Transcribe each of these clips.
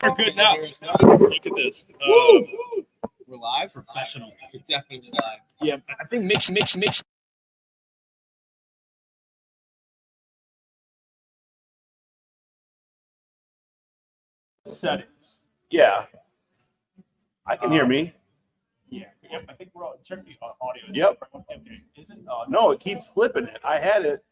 We're good now. Look at this. We're live? Professional. We're definitely live. Yeah, I think mix. Settings. Yeah. I can hear me. Yeah. Yep. I think we're all check the audio. Yep. Okay. Is it? No, it keeps flipping it. I had it.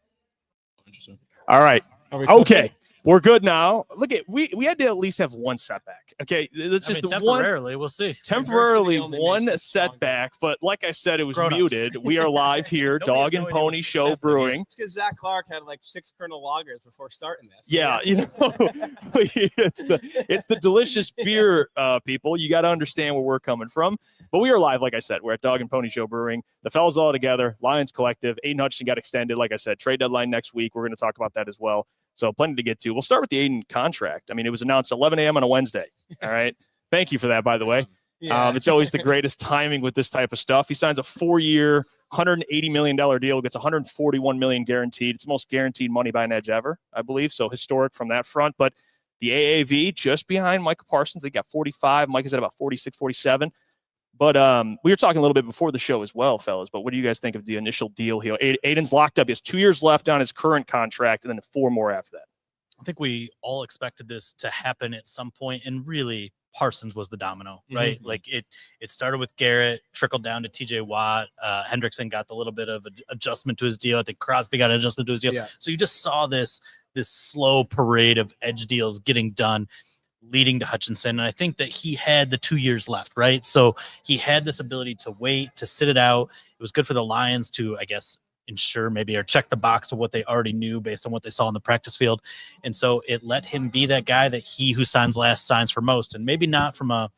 Interesting. All right. Okay. We're good now. Look at we had to at least have one setback. Okay, that's just temporarily. We'll see. Temporarily one setback, but like I said, it was muted. We are live here, Dog and Pony Show Brewing. It's because Zach Clark had like 6 Colonel Lagers before starting this. Yeah, you know, it's the delicious beer, people. You got to understand where we're coming from. But we are live, like I said. We're at Dog and Pony Show Brewing. The fellas all together. Lions Collective. Aiden Hutchinson got extended. Like I said, trade deadline next week. We're going to talk about that as well. So plenty to get to. We'll start with the Aiden contract. I mean, it was announced 11 a.m. on a Wednesday. All right. Thank you for that, by the way. Yeah. It's always the greatest timing with this type of stuff. He signs a 4-year, $180 million deal, gets $141 million guaranteed. It's the most guaranteed money by an edge ever, I believe. So historic from that front. But the AAV just behind Micah Parsons, they got 45. Mike is at about 46, 47. But we were talking a little bit before the show as well, fellas. But what do you guys think of the initial deal here? Aiden's locked up. He has 2 years left on his current contract and then 4 more after that. I think we all expected this to happen at some point, and really Parsons was the domino, right? Mm-hmm. Like it started with Garrett, trickled down to TJ Watt. Hendrickson got a little bit of adjustment to his deal. I think Crosby got an adjustment to his deal. Yeah. So you just saw this slow parade of edge deals getting done, leading to Hutchinson. And I think that he had the 2 years left, right? So he had this ability to wait, to sit it out. It was good for the Lions to, I guess, ensure maybe or check the box of what they already knew based on what they saw in the practice field. And so it let him be that guy that he who signs last signs for most, and maybe not from a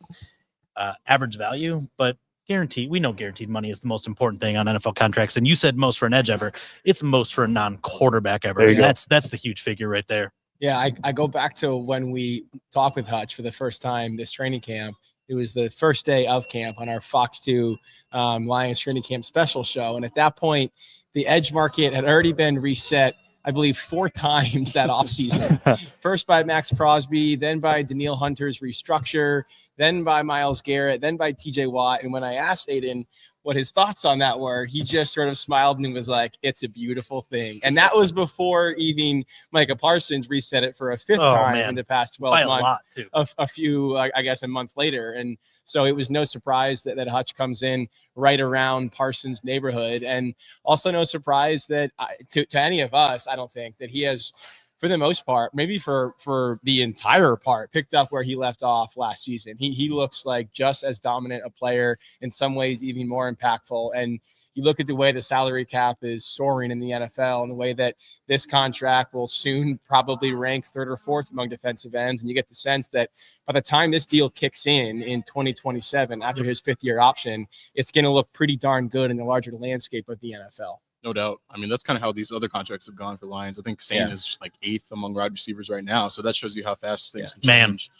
average value, but guaranteed. We know guaranteed money is the most important thing on NFL contracts. And you said most for an edge ever. It's most for a non-quarterback ever. And that's the huge figure right there. Yeah, I go back to when we talked with Hutch for the first time this training camp. It was the first day of camp on our Fox 2 Lions training camp special show. And at that point, the edge market had already been reset, I believe, 4 times that offseason. First by Max Crosby, then by Danielle Hunter's restructure, then by Myles Garrett, then by TJ Watt. And when I asked Aiden what his thoughts on that were, he just sort of smiled and was like, it's a beautiful thing. And that was before even Micah Parsons reset it for a 5th time in the past 12 months. A lot, too. A few, I guess, a month later. And so it was no surprise that Hutch comes in right around Parsons' neighborhood. And also no surprise that to any of us, I don't think, that he has, for the most part, maybe for the entire part, picked up where he left off last season. He looks like just as dominant a player, in some ways even more impactful. And you look at the way the salary cap is soaring in the NFL and the way that this contract will soon probably rank 3rd or 4th among defensive ends. And you get the sense that by the time this deal kicks in 2027, after his 5th-year option, it's going to look pretty darn good in the larger landscape of the NFL. No doubt. I mean, that's kind of how these other contracts have gone for Lions. I think Sane is just like 8th among wide receivers right now. So that shows you how fast things can change.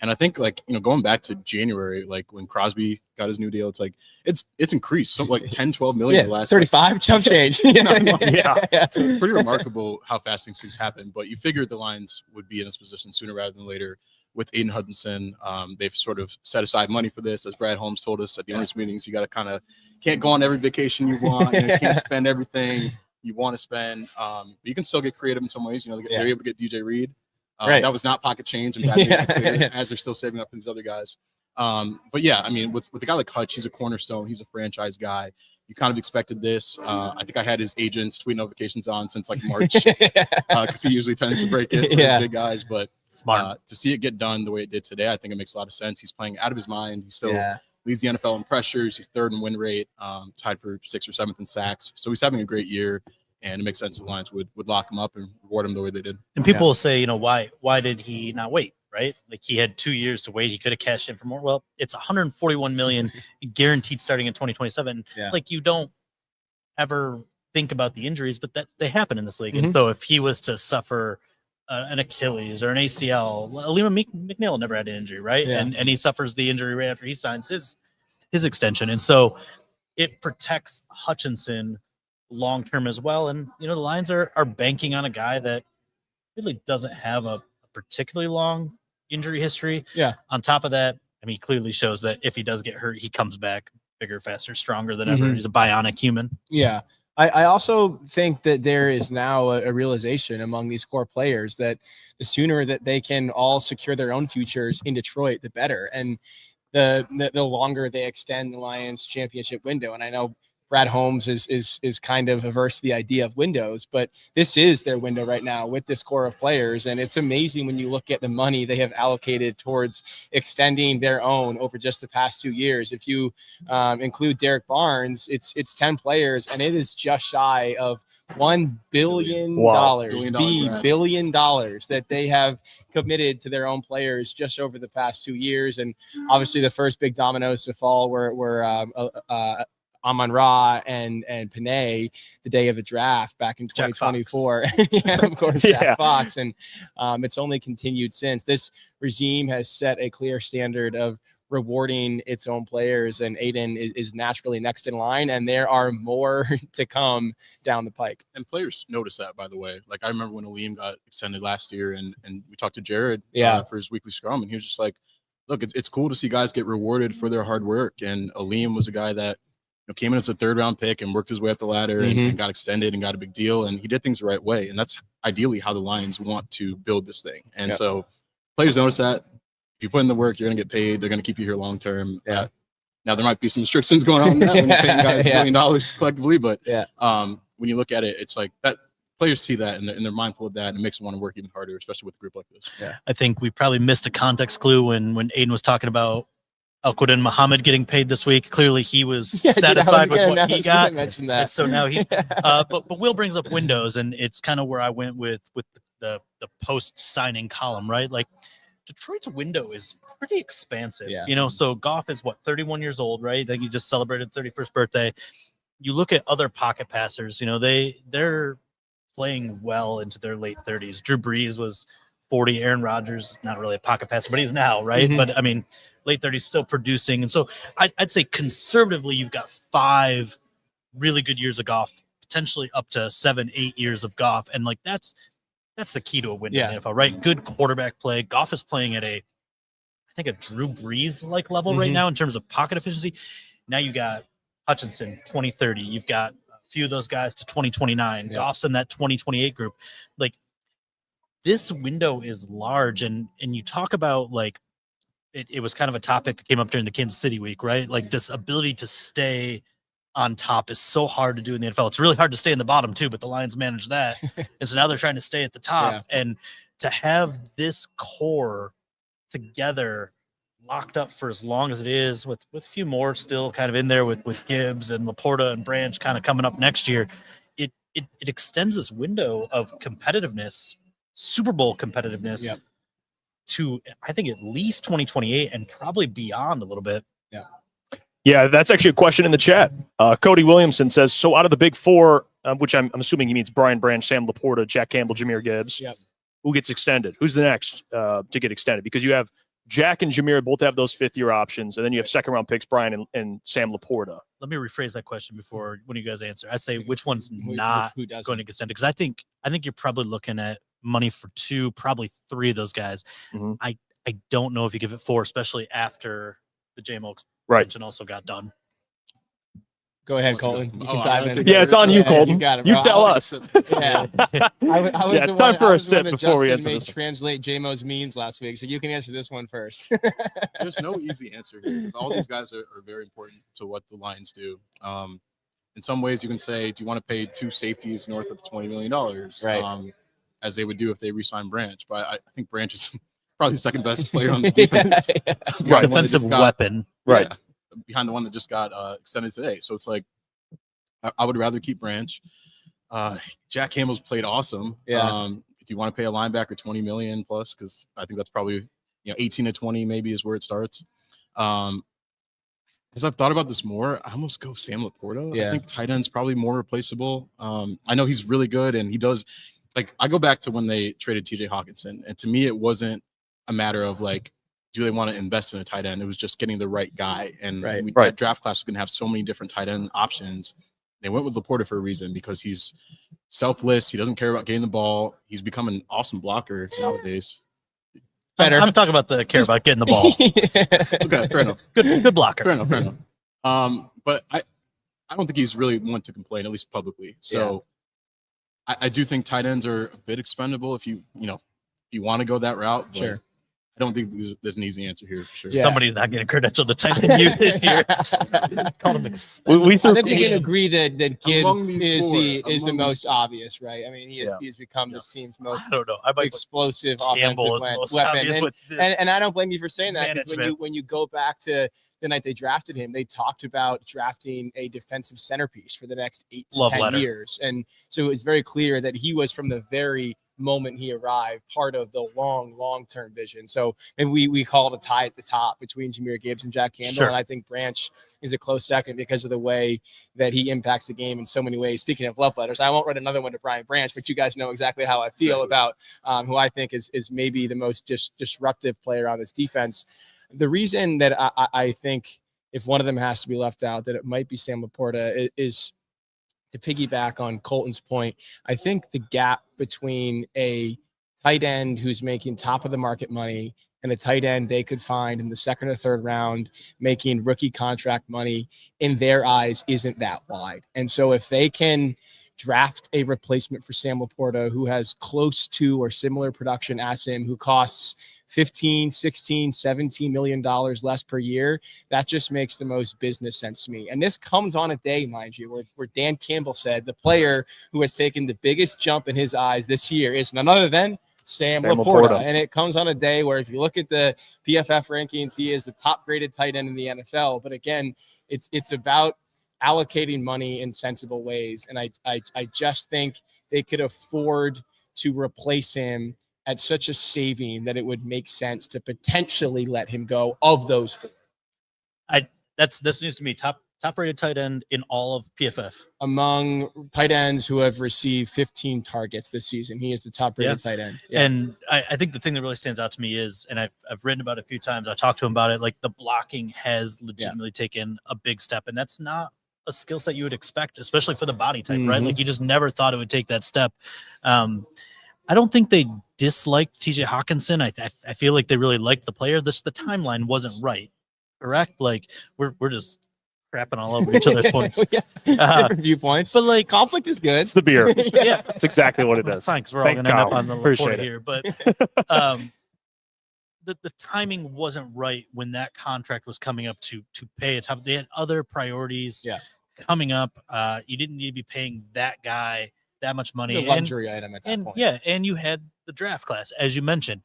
And I think, like, going back to January, like when Crosby got his new deal, it's like it's increased. So like 10, 12 million in the last 35 chump change. So it's pretty remarkable how fast things happen. But you figured the Lions would be in this position sooner rather than later. With Aiden Hutchinson, they've sort of set aside money for this. As Brad Holmes told us at the owners' meetings, you got to can't go on every vacation you want, and you can't spend everything you want to spend. But you can still get creative in some ways. They're able to get DJ Reed. That was not pocket change, and as they're still saving up for these other guys. But yeah, I mean, with a guy like Hutch, he's a cornerstone. He's a franchise guy. You kind of expected this. I think I had his agent's tweet notifications on since like March because he usually tends to break it for his big guys. But to see it get done the way it did today, I think it makes a lot of sense. He's playing out of his mind. He still leads the NFL in pressures. He's 3rd in win rate, tied for 6th or 7th in sacks. So he's having a great year, and it makes sense the Lions would lock him up and reward him the way they did. And people will say, why did he not wait? Right? Like he had 2 years to wait. He could have cashed in for more. Well, it's $141 million guaranteed starting in 2027. Like you don't ever think about the injuries, but that they happen in this league. And so if he was to suffer an Achilles or an ACL, Alima McNeil never had an injury, right? And he suffers the injury right after he signs his extension. And so it protects Hutchinson long term as well. And the Lions are banking on a guy that really doesn't have a particularly long injury history. Yeah. On top of that, I mean, he clearly shows that if he does get hurt, he comes back bigger, faster, stronger than ever. He's a bionic human. Yeah. I also think that there is now a realization among these core players that the sooner that they can all secure their own futures in Detroit, the better. And the longer they extend the Lions championship window. And I know Brad Holmes is kind of averse to the idea of windows, but this is their window right now with this core of players. And it's amazing when you look at the money they have allocated towards extending their own over just the past 2 years. If you include Derek Barnes, it's 10 players, and it is just shy of $1 billion, billion dollars that they have committed to their own players just over the past 2 years. And obviously the first big dominoes to fall were Amon-Ra and Panay the day of the draft back in 2024. Yeah, of course, Jack Fox. And it's only continued since. This regime has set a clear standard of rewarding its own players, and Aiden is naturally next in line, and there are more to come down the pike. And players notice that, by the way. Like, I remember when Aleem got extended last year, and we talked to Jared for his weekly scrum, and he was just like, look, it's cool to see guys get rewarded for their hard work. And Aleem was a guy that came in as a 3rd-round pick and worked his way up the ladder and got extended and got a big deal, and he did things the right way. And that's ideally how the Lions want to build this thing. And so players notice that. If you put in the work, you're going to get paid. They're going to keep you here long term. Now there might be some restrictions going on in that when you're paying guys $1 million collectively, but when you look at it, it's like that. Players see that and they're mindful of that, and it makes them want to work even harder, especially with a group like this. I think we probably missed a context clue when Aiden was talking about Al-Quadin Muhammad getting paid this week. Clearly he was satisfied with what he got. Mention that. And so now he but Will brings up windows, and it's kind of where I went with the post signing column, right? Like, Detroit's window is pretty expansive. So Goff is 31 years old, right? I think he just celebrated 31st birthday. You look at other pocket passers, they're playing well into their late 30s. Drew Brees was 40. Aaron Rodgers, not really a pocket passer, but he's now, right? But I mean, late 30s, still producing. And so I'd say conservatively, you've got 5 really good years of Goff, potentially up to 7-8 years of Goff. And like, that's the key to a win in the NFL, right? Good quarterback play. Goff is playing at I think a Drew Brees like level right now in terms of pocket efficiency. Now you got Hutchinson, 2030. You've got a few of those guys to 2029. Goff's in that 2028 group. Like, this window is large, and you talk about like it was kind of a topic that came up during the Kansas City week, right? Like, this ability to stay on top is so hard to do in the NFL. It's really hard to stay in the bottom too, but the Lions manage that. And so now they're trying to stay at the top, and to have this core together locked up for as long as it is, with a few more still kind of in there with Gibbs and Laporta and Branch kind of coming up next year, it extends this window of competitiveness, Super Bowl competitiveness, to I think at least 2028 and probably beyond a little bit. Yeah, that's actually a question in the chat. Cody Williamson says, so out of the big 4, which I'm assuming he means Brian Branch, Sam Laporta, Jack Campbell, Jahmyr Gibbs, who gets extended? Who's the next to get extended? Because you have Jack and Jahmyr both have those 5th-year options, and then you have 2nd-round picks, Brian and Sam Laporta. Let me rephrase that question before when you guys answer. I say which one's not going to get extended? Because I think you're probably looking at money for 2, probably 3 of those guys. I don't know if you give it 4, especially after the J-Mo extension also got done. Go ahead, Colton. You can dive in. Yeah, it's on you, Colton. You got it, you bro. tell us. I was it's time for a sip before we answer this. Translate J-Mo's memes last week, so you can answer this one first. There's no easy answer here, because all these guys are very important to what the Lions do. In some ways, you can say, do you want to pay 2 safeties north of $20 million? Right. As they would do if they re-sign Branch. But I think Branch is probably the 2nd best player on the defense. Defensive weapon. Right. Behind the one that just got extended today. So it's like, I would rather keep Branch. Jack Campbell's played awesome. If you want to pay a linebacker $20 million plus, because I think that's probably 18 to 20 maybe is where it starts. As I've thought about this more, I almost go Sam Laporta. I think tight end's probably more replaceable. I know he's really good, and he does. Like, I go back to when they traded TJ Hawkinson, and to me, it wasn't a matter of like, do they want to invest in a tight end? It was just getting the right guy. And that draft class was going to have so many different tight end options. They went with Laporta for a reason, because he's selfless. He doesn't care about getting the ball. He's become an awesome blocker nowadays. better. I'm talking about the care about getting the ball. Okay, fair enough. Good blocker. Fair enough. Fair enough. But I don't think he's really one to complain, at least publicly. So I do think tight ends are a bit expendable if you want to go that route. But Sure. I don't think there's an easy answer here for sure. Yeah. Somebody's not getting credentialed to tight end you this year. Called him We I think we can agree that Among Gibbs these is the four, most obvious, right? I mean, Yeah. he's become this team's most I don't know. I might explosive Campbell offensive is the most weapon. obvious with the And I don't blame you for saying that, because management. when you go back to the night they drafted him, they talked about drafting a defensive centerpiece for the next 8 to Love 10 letter. years. And so it was very clear that he was, from the very moment he arrived, part of the long-term vision. So, and we call it a tie at the top between Jahmyr Gibbs and Jack Campbell. Sure. And I think Branch is a close second because of the way that he impacts the game in so many ways. Speaking of love letters, I won't write another one to Brian Branch, but you guys know exactly how I feel about who I think is maybe the most disruptive player on this defense. The reason that I think if one of them has to be left out, that it might be Sam Laporta is to piggyback on Colton's point. I think the gap between a tight end who's making top of the market money and a tight end they could find in the second or third round making rookie contract money, in their eyes, isn't that wide. And so if they can draft a replacement for Sam Laporta who has close to or similar production as him, who costs 15, 16, 17 million dollars less per year, that just makes the most business sense to me. And this comes on a day, mind you, where Dan Campbell said the player who has taken the biggest jump in his eyes this year is none other than Sam Laporta. And it comes on a day where, if you look at the PFF rankings, he is the top graded tight end in the NFL. But again, it's about allocating money in sensible ways. And I just think they could afford to replace him at such a saving that it would make sense to potentially let him go of those four. That's news to me. Top rated tight end in all of PFF. Among tight ends who have received 15 targets this season, he is the top rated tight end. Yeah. And I think the thing that really stands out to me is, and I've written about it a few times, I talked to him about it, like the blocking has legitimately taken a big step, and that's not a skill set you would expect, especially for the body type, right? Like you just never thought it would take that step. I don't think they disliked TJ Hawkinson. I feel like they really liked the player. The timeline wasn't right, correct? Like we're just crapping all over each other's points. Different viewpoints, but like conflict is good. It's the beer. Yeah. That's exactly what it is. Fine, because we're Thanks, all going to end up Kyle. on the Appreciate report it. here. But the timing wasn't right when that contract was coming up to pay a top. They had other priorities coming up. You didn't need to be paying that guy that much money. It's a luxury item at that point. Yeah, and you had the draft class, as you mentioned.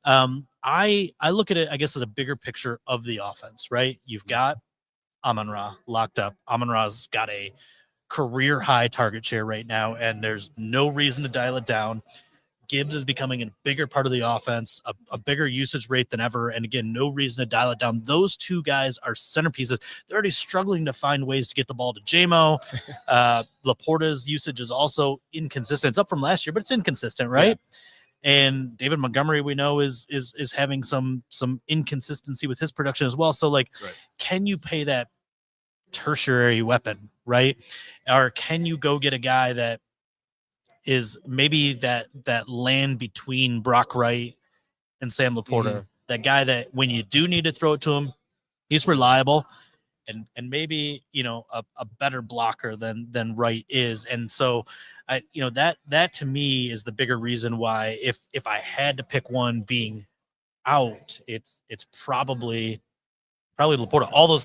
I look at it, I guess, as a bigger picture of the offense, right? You've got Amon-Ra locked up. Amon-Ra's got a career high target share right now, and there's no reason to dial it down. Gibbs is becoming a bigger part of the offense, a bigger usage rate than ever. And again, no reason to dial it down. Those two guys are centerpieces. They're already struggling to find ways to get the ball to JMO. Laporta's usage is also inconsistent. It's up from last year, but it's inconsistent, right? Yeah. And David Montgomery, we know, is having some inconsistency with his production as well. So, like, can you pay that tertiary weapon, right? Or can you go get a guy that is maybe that land between Brock Wright and Sam Laporta, that guy that when you do need to throw it to him, he's reliable and maybe, a better blocker than Wright is. And so that to me is the bigger reason why if I had to pick one being out, it's probably Laporta. All those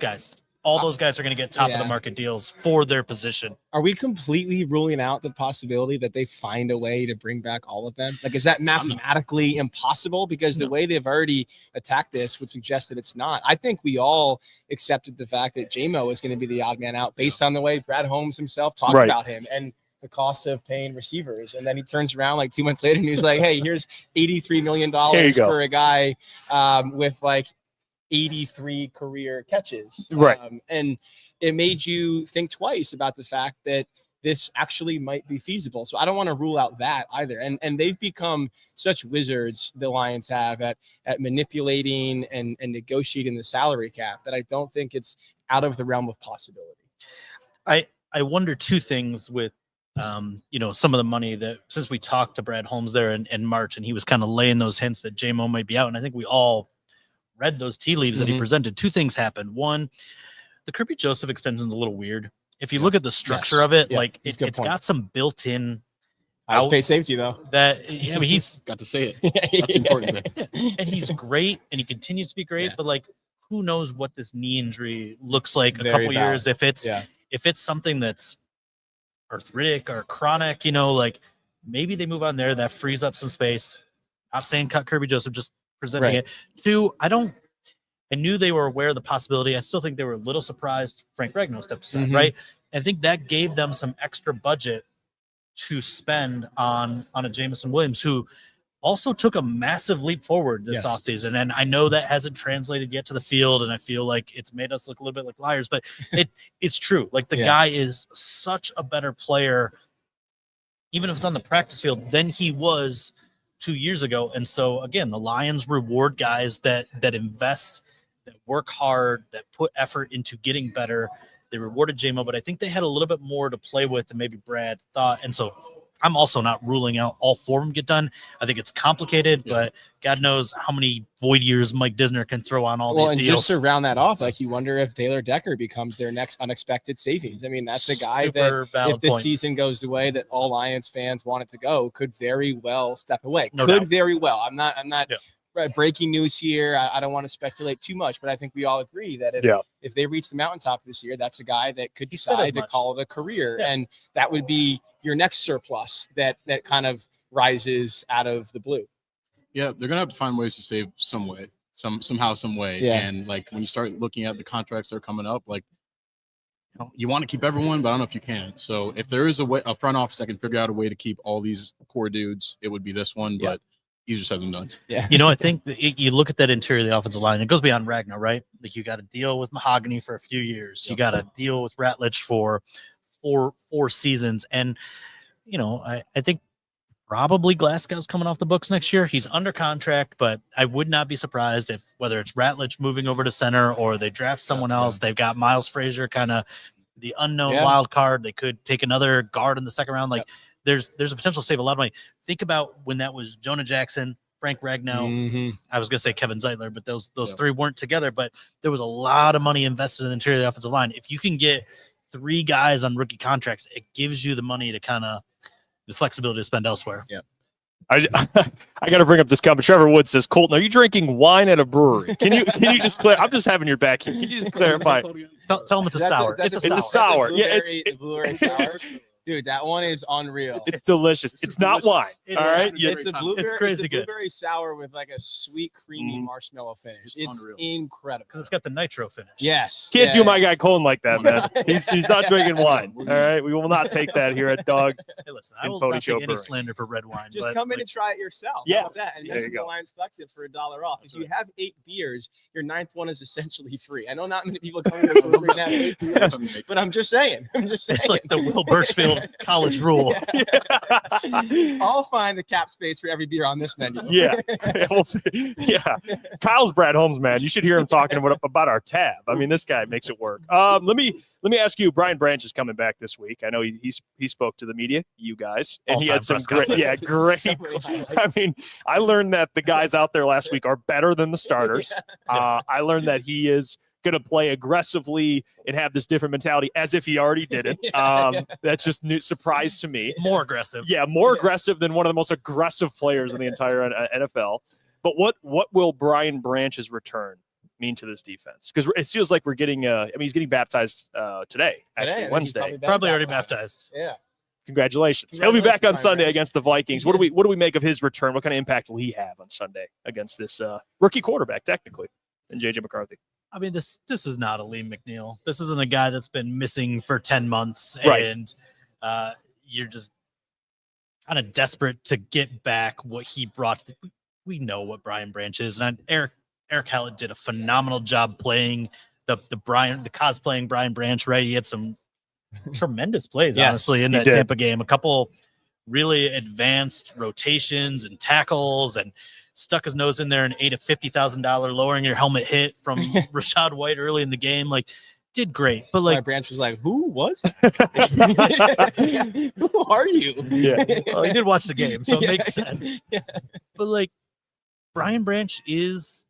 guys are going to get top of the market deals for their position. Are we completely ruling out the possibility that they find a way to bring back all of them? Like, is that mathematically impossible? Because the way they've already attacked this would suggest that it's not. I think we all accepted the fact that JMO is going to be the odd man out based on the way Brad Holmes himself talked about him and the cost of paying receivers. And then he turns around like 2 months later and he's like, hey, here's $83 million for a guy with like 83 career catches. And it made you think twice about the fact that this actually might be feasible. So I don't want to rule out that either. And they've become such wizards, the Lions have, at manipulating and negotiating the salary cap, that I don't think it's out of the realm of possibility. I wonder two things with some of the money that, since we talked to Brad Holmes there in March, and he was kind of laying those hints that JMO might be out. And I think we all read those tea leaves that he presented. Two things happened. One, the Kirby Joseph extension is a little weird. If you look at the structure of it, like it's got some built-in space safety though. That he's got to say it. That's important. And he's great, and he continues to be great. But like, who knows what this knee injury looks like a couple years? If it's something that's arthritic or chronic, like maybe they move on there. That frees up some space. Not saying cut Kirby Joseph, just presenting it. Two, I knew they were aware of the possibility. I still think they were a little surprised Frank Regno stepped aside, right? And I think that gave them some extra budget to spend on a Jameson Williams, who also took a massive leap forward this offseason. And I know that hasn't translated yet to the field, and I feel like it's made us look a little bit like liars, but it's true. Like, the guy is such a better player, even if it's on the practice field, than he was 2 years ago. And so, again, the Lions reward guys that invest, that work hard, that put effort into getting better. They rewarded JMO, but I think they had a little bit more to play with than maybe Brad thought. And so I'm also not ruling out all four of them get done. I think it's complicated, but God knows how many void years Mike Disner can throw on all these deals. Just to round that off, like, you wonder if Taylor Decker becomes their next unexpected savings. I mean, that's a guy that, if this season goes the way that all Lions fans want it to go, could very well step away. Very well. I'm not breaking news here. I don't want to speculate too much, but I think we all agree that if they reach the mountaintop this year, that's a guy that could decide to call it a career. And that would be your next surplus that kind of rises out of the blue. Yeah, they're gonna have to find ways to save somehow, some way. Yeah. And like, when you start looking at the contracts that are coming up, like, you want to keep everyone, but I don't know if you can. So if there is a front office that can figure out a way to keep all these core dudes, it would be this one. But easier said than done. Yeah. I think that you look at that interior of the offensive line, it goes beyond Ragnar, right? Like, you got to deal with Mahogany for a few years. You got to deal with Ratledge for four seasons. And, I think probably Glasgow's coming off the books next year. He's under contract, but I would not be surprised if, whether it's Ratledge moving over to center or they draft someone else. They've got Miles Frazier, kind of the unknown wild card. They could take another guard in the second round. Like, there's a potential to save a lot of money. Think about when that was Jonah Jackson, Frank Ragnow. I was going to say Kevin Zeitler, but those three weren't together. But there was a lot of money invested in the interior of the offensive line. If you can get three guys on rookie contracts, it gives you the money to kind of the flexibility to spend elsewhere. Yeah. I got to bring up this comment. Trevor Wood says, Colton, are you drinking wine at a brewery? Can you just clear? I'm just having your back here. Can you just clarify? Tell them it's a sour. It's a sour. Yeah, it's blueberry sour. Dude, that one is unreal. It's delicious. It's not wine. All right. It's a blueberry. It's crazy it's a good. Blueberry sour with like a sweet, creamy marshmallow finish. It's incredible. Because it's got the nitro finish. Yes. Can't do my guy Colin like that, man. He's not drinking wine. All right. We will not take that here at Dog. Hey, listen, I will not take any slander for red wine. Just come in and try it yourself. Yeah. How about that? And there you go. Lions Collective for $1 off. If you have 8 beers, your 9th one is essentially free. I know not many people come to the brewery and have 8 beers, but I'm just saying. It's like the Will Birchfield college rule. I'll find the cap space for every beer on this menu. Yeah. Kyle's Brad Holmes, man. You should hear him talking about our tab. I mean, this guy makes it work. Let me ask you, Brian Branch is coming back this week. I know he spoke to the media, you guys, and he had some great. I mean, I learned that the guys out there last week are better than the starters. I learned that he is going to play aggressively and have this different mentality as if he already did it. That's just new surprise to me. More aggressive. Yeah, more aggressive than one of the most aggressive players in the entire NFL. But what will Brian Branch's return mean to this defense? Because it feels like we're getting he's getting baptized today, actually Wednesday. Probably already baptized. Yeah. Congratulations. He'll be back on Sunday against the Vikings. What do we make of his return? What kind of impact will he have on Sunday against this rookie quarterback, technically, and JJ McCarthy? I mean, this is not a Lee McNeil. This isn't a guy that's been missing for 10 months, and you're just kind of desperate to get back what he brought. We know what Brian Branch is, and Eric Hallett did a phenomenal job playing the cosplaying Brian Branch. Right, he had some tremendous plays, honestly, in that Tampa game. A couple really advanced rotations and tackles, and stuck his nose in there and ate a $50,000 lowering your helmet hit from Rashad White early in the game. Like, did great, but Like like, Branch was like, "Who was that? Who are you?" Yeah. well, he did watch the game, so it Yeah. makes sense. Yeah. But like, Brian Branch is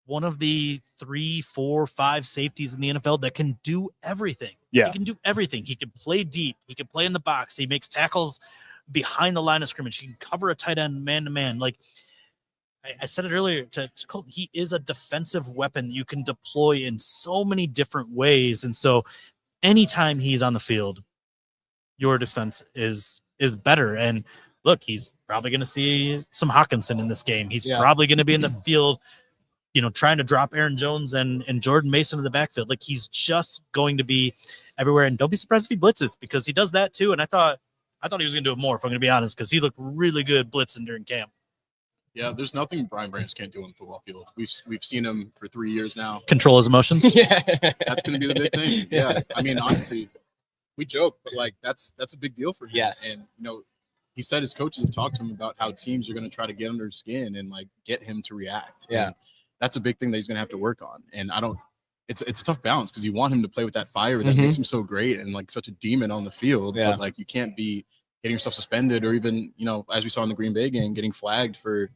one of the 3, 4, 5 safeties in the NFL that can do everything. Yeah. He can do everything. He can play deep. He can play in the box. He makes tackles behind the line of scrimmage. He can cover a tight end man to man. Like I said it earlier to Colton, he is a defensive weapon that you can deploy in so many different ways. And so anytime he's on the field, your defense is better. And look, he's probably going to see some Hutchinson in this game. He's probably going to be in the field, trying to drop Aaron Jones and Jordan Mason in the backfield. Like, he's just going to be everywhere. And don't be surprised if he blitzes, because he does that too. And I thought he was going to do it more, if I'm going to be honest, because he looked really good blitzing during camp. Yeah, there's nothing Brian Branch can't do on the football field. We've seen him for 3 years now. Control his emotions. Yeah, That's going to be the big thing. Yeah, I mean, honestly, we joke, but like that's a big deal for him. Yes. And he said his coaches have talked to him about how teams are going to try to get under his skin and like get him to react. Yeah, and that's a big thing that he's going to have to work on. And it's a tough balance, because you want him to play with that fire that makes him so great and like such a demon on the field. Yeah. But like, you can't be getting yourself suspended, or even as we saw in the Green Bay game, getting flagged for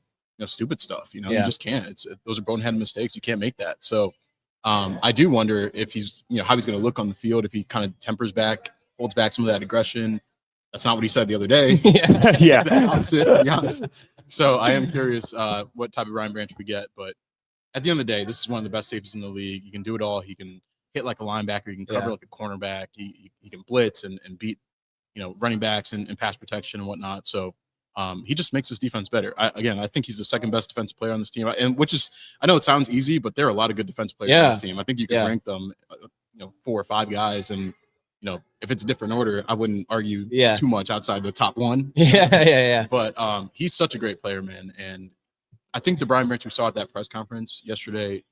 stupid stuff. You just can't. Those are boneheaded mistakes. You can't make that. So I do wonder if he's how he's going to look on the field, if he kind of tempers back, holds back some of that aggression. That's not what he said the other day. Yeah. The opposite, to be honest. So I am curious what type of Brian Branch we get. But at the end of the day, this is one of the best safeties in the league. He can do it all. He can hit like a linebacker. He can cover like a cornerback. He can blitz and beat running backs and pass protection and whatnot. So he just makes his defense better. I think he's the second best defensive player on this team, and I know it sounds easy, but there are a lot of good defensive players on this team. I think you can rank them, 4 or 5 guys, and if it's a different order, I wouldn't argue too much outside the top one. Yeah. But he's such a great player, man, and I think the Brian Branch we saw at that press conference yesterday,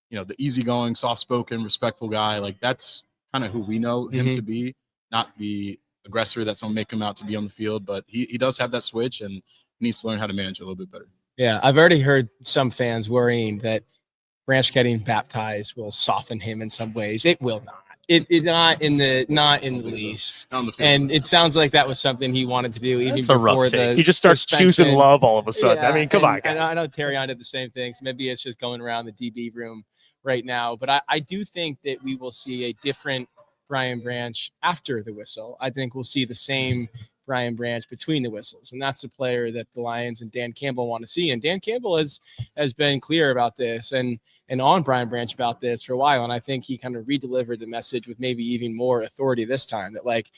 the easygoing, soft-spoken, respectful guy, like that's kind of who we know him to be, not the aggressor that's going to make him out to be on the field. But he does have that switch, and he needs to learn how to manage it a little bit better. Yeah, I've already heard some fans worrying that Branch getting baptized will soften him in some ways. It will not. It not in the least. And it sounds like that was something he wanted to do even before the he just starts choosing love all of a sudden. Yeah, I mean, come on, guys. I know Terrion did the same thing, so maybe it's just going around the DB room right now. But I do think that we will see a different Brian Branch after the whistle. I think we'll see the same Brian Branch between the whistles, and that's the player that the Lions and Dan Campbell want to see. And Dan Campbell has been clear about this and on Brian Branch about this for a while. And I think he kind of redelivered the message with maybe even more authority this time, that like,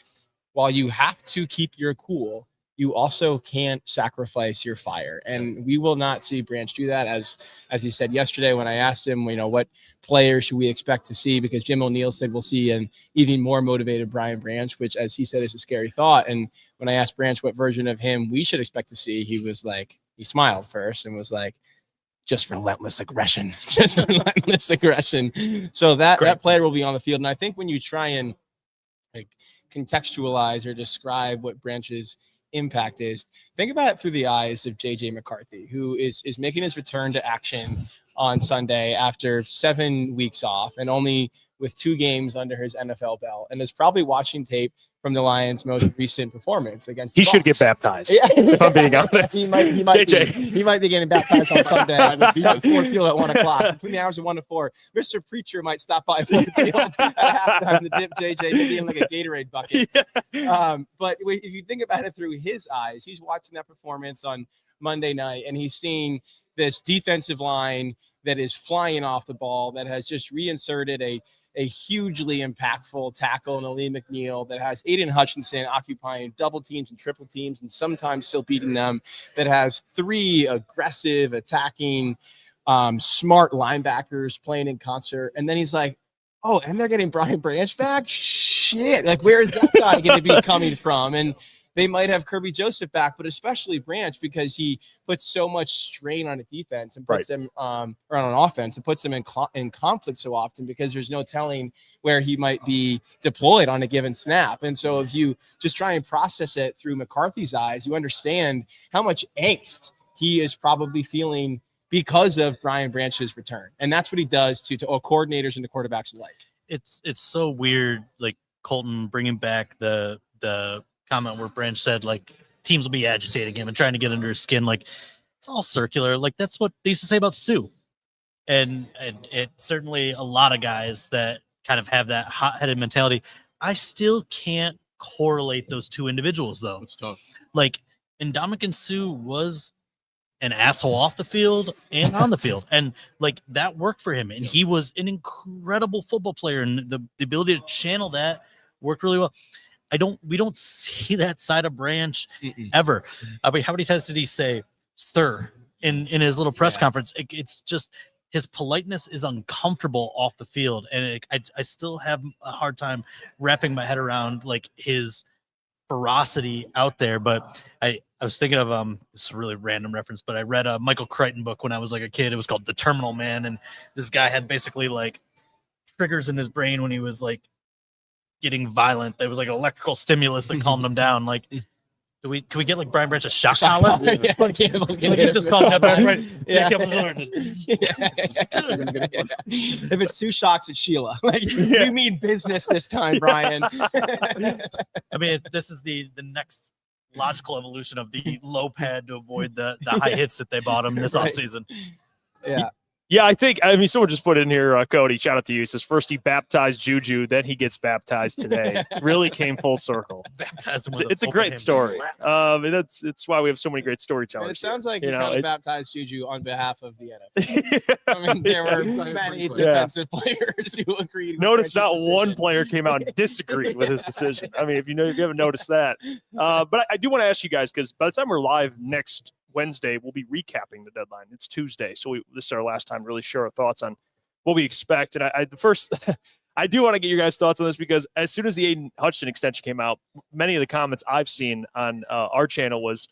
while you have to keep your cool, you also can't sacrifice your fire. And we will not see Branch do that. As he said yesterday, when I asked him, what players should we expect to see? Because Jim O'Neill said we'll see an even more motivated Brian Branch, which, as he said, is a scary thought. And when I asked Branch what version of him we should expect to see, he was like, he smiled first and was like, just relentless aggression, So that player will be on the field. And I think when you try and like contextualize or describe what Branch's impact is, think about it through the eyes of JJ McCarthy, who is making his return to action on Sunday after 7 weeks off and only with 2 games under his NFL belt, and is probably watching tape from the Lions' most recent performance against the He should Bucs. get baptized. If I'm being honest. He might be getting baptized on Sunday at Ford Field at 1:00 between the hours of 1 to 4. Mr. Preacher might stop by Ford Field at halftime to dip JJ maybe in like a Gatorade bucket. But if you think about it through his eyes, he's watching that performance on Monday night, and he's seeing this defensive line that is flying off the ball, that has just reinserted a hugely impactful tackle in Ali McNeil, that has Aiden Hutchinson occupying double teams and triple teams and sometimes still beating them, that has 3 aggressive, attacking, smart linebackers playing in concert. And then he's like, oh, and they're getting Brian Branch back? Shit. Like, where is that guy going to be coming from? And they might have Kirby Joseph back, but especially Branch, because he puts so much strain on a defense and puts them or on an offense and puts them in conflict so often, because there's no telling where he might be deployed on a given snap. And so if you just try and process it through McCarthy's eyes, you understand how much angst he is probably feeling because of Brian Branch's return. And that's what he does to all coordinators and the quarterbacks alike. it's so weird, like Colton bringing back the comment where Branch said like teams will be agitating him and trying to get under his skin. Like it's all circular. Like that's what they used to say about Sue, and it certainly a lot of guys that kind of have that hot-headed mentality. I still can't correlate those two individuals though. It's tough. Like, and Dominican Sue was an asshole off the field and on the field, and like that worked for him, and he was an incredible football player, and the ability to channel that worked really well. We don't see that side of Branch ever. I mean, how many times did he say "sir" in his little press conference? It's just his politeness is uncomfortable off the field, and I still have a hard time wrapping my head around like his ferocity out there. But I was thinking of this is a really random reference, but I read a Michael Crichton book when I was like a kid. It was called The Terminal Man, and this guy had basically like triggers in his brain when he was like getting violent. There was like electrical stimulus that calmed him down. Like, can we get like Brian Branch a shock collar? Yeah. Like he just calmed down Brian Branch. Yeah. If it's two shocks, it's Sheila. Like we mean business this time, Brian. I mean, this is the next logical evolution of the low pad to avoid the high hits that they bought him this offseason. Yeah. Yeah, I mean, someone just put in here, Cody, shout out to you. He says, first he baptized Juju, then he gets baptized today. Really came full circle. It's a great story. It's why we have so many great storytellers. And it sounds like you he know, kind of baptized Juju on behalf of the NFL. I mean, there were many defensive players who agreed with Notice not Branch's one decision. player came out and disagreed with his decision. I mean, if you haven't noticed that. But I do want to ask you guys, because by the time we're live next Wednesday, we'll be recapping the deadline. It's Tuesday, so this is our last time to really share our thoughts on what we expect. And I do want to get your guys' thoughts on this, because as soon as the Aiden Hutchinson extension came out, many of the comments I've seen on our channel was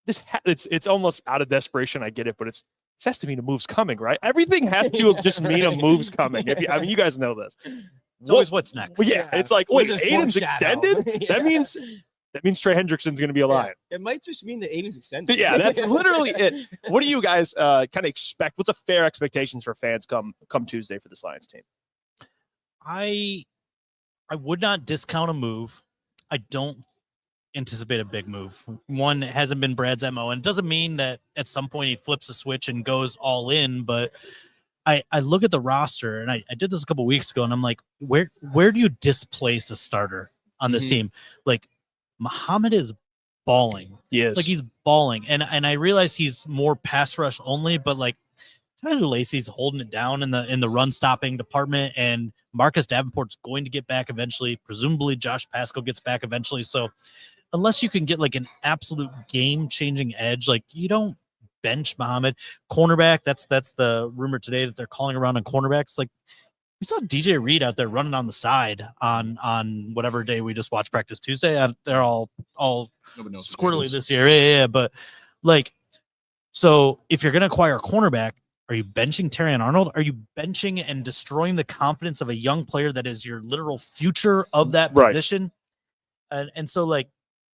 this. It's almost out of desperation. I get it, but this has to mean a move's coming, right? Everything has to just mean a move's coming. I mean, you guys know this. It's always what's next. Well, yeah, it's like, wait, This is Aiden's foreshadow. extended? That means Trey Hendrickson's going to be a Lion. It might just mean that Aiden's extended. Yeah, that's literally it. What do you guys kind of expect? What's a fair expectations for fans come Tuesday for this Lions team? I would not discount a move. I don't anticipate a big move. One, it hasn't been Brad's MO, and it doesn't mean that at some point he flips a switch and goes all in, but I look at the roster, and I did this a couple weeks ago, and I'm like, where do you displace a starter on this team? Like, Muhammad is balling. Yes. Like he's balling. And I realize he's more pass rush only, but like Tyler Lacey's holding it down in the run stopping department, and Marcus Davenport's going to get back eventually. Presumably Josh Pascal gets back eventually. So unless you can get like an absolute game changing edge, like you don't bench Muhammad. Cornerback, that's the rumor today that they're calling around on cornerbacks. Like we saw DJ Reed out there running on the side on whatever day we just watched practice Tuesday. They're all squirrely this year. Yeah. But like, so if you're going to acquire a cornerback, are you benching Terrion Arnold? Are you benching and destroying the confidence of a young player that is your literal future of that position? And so like,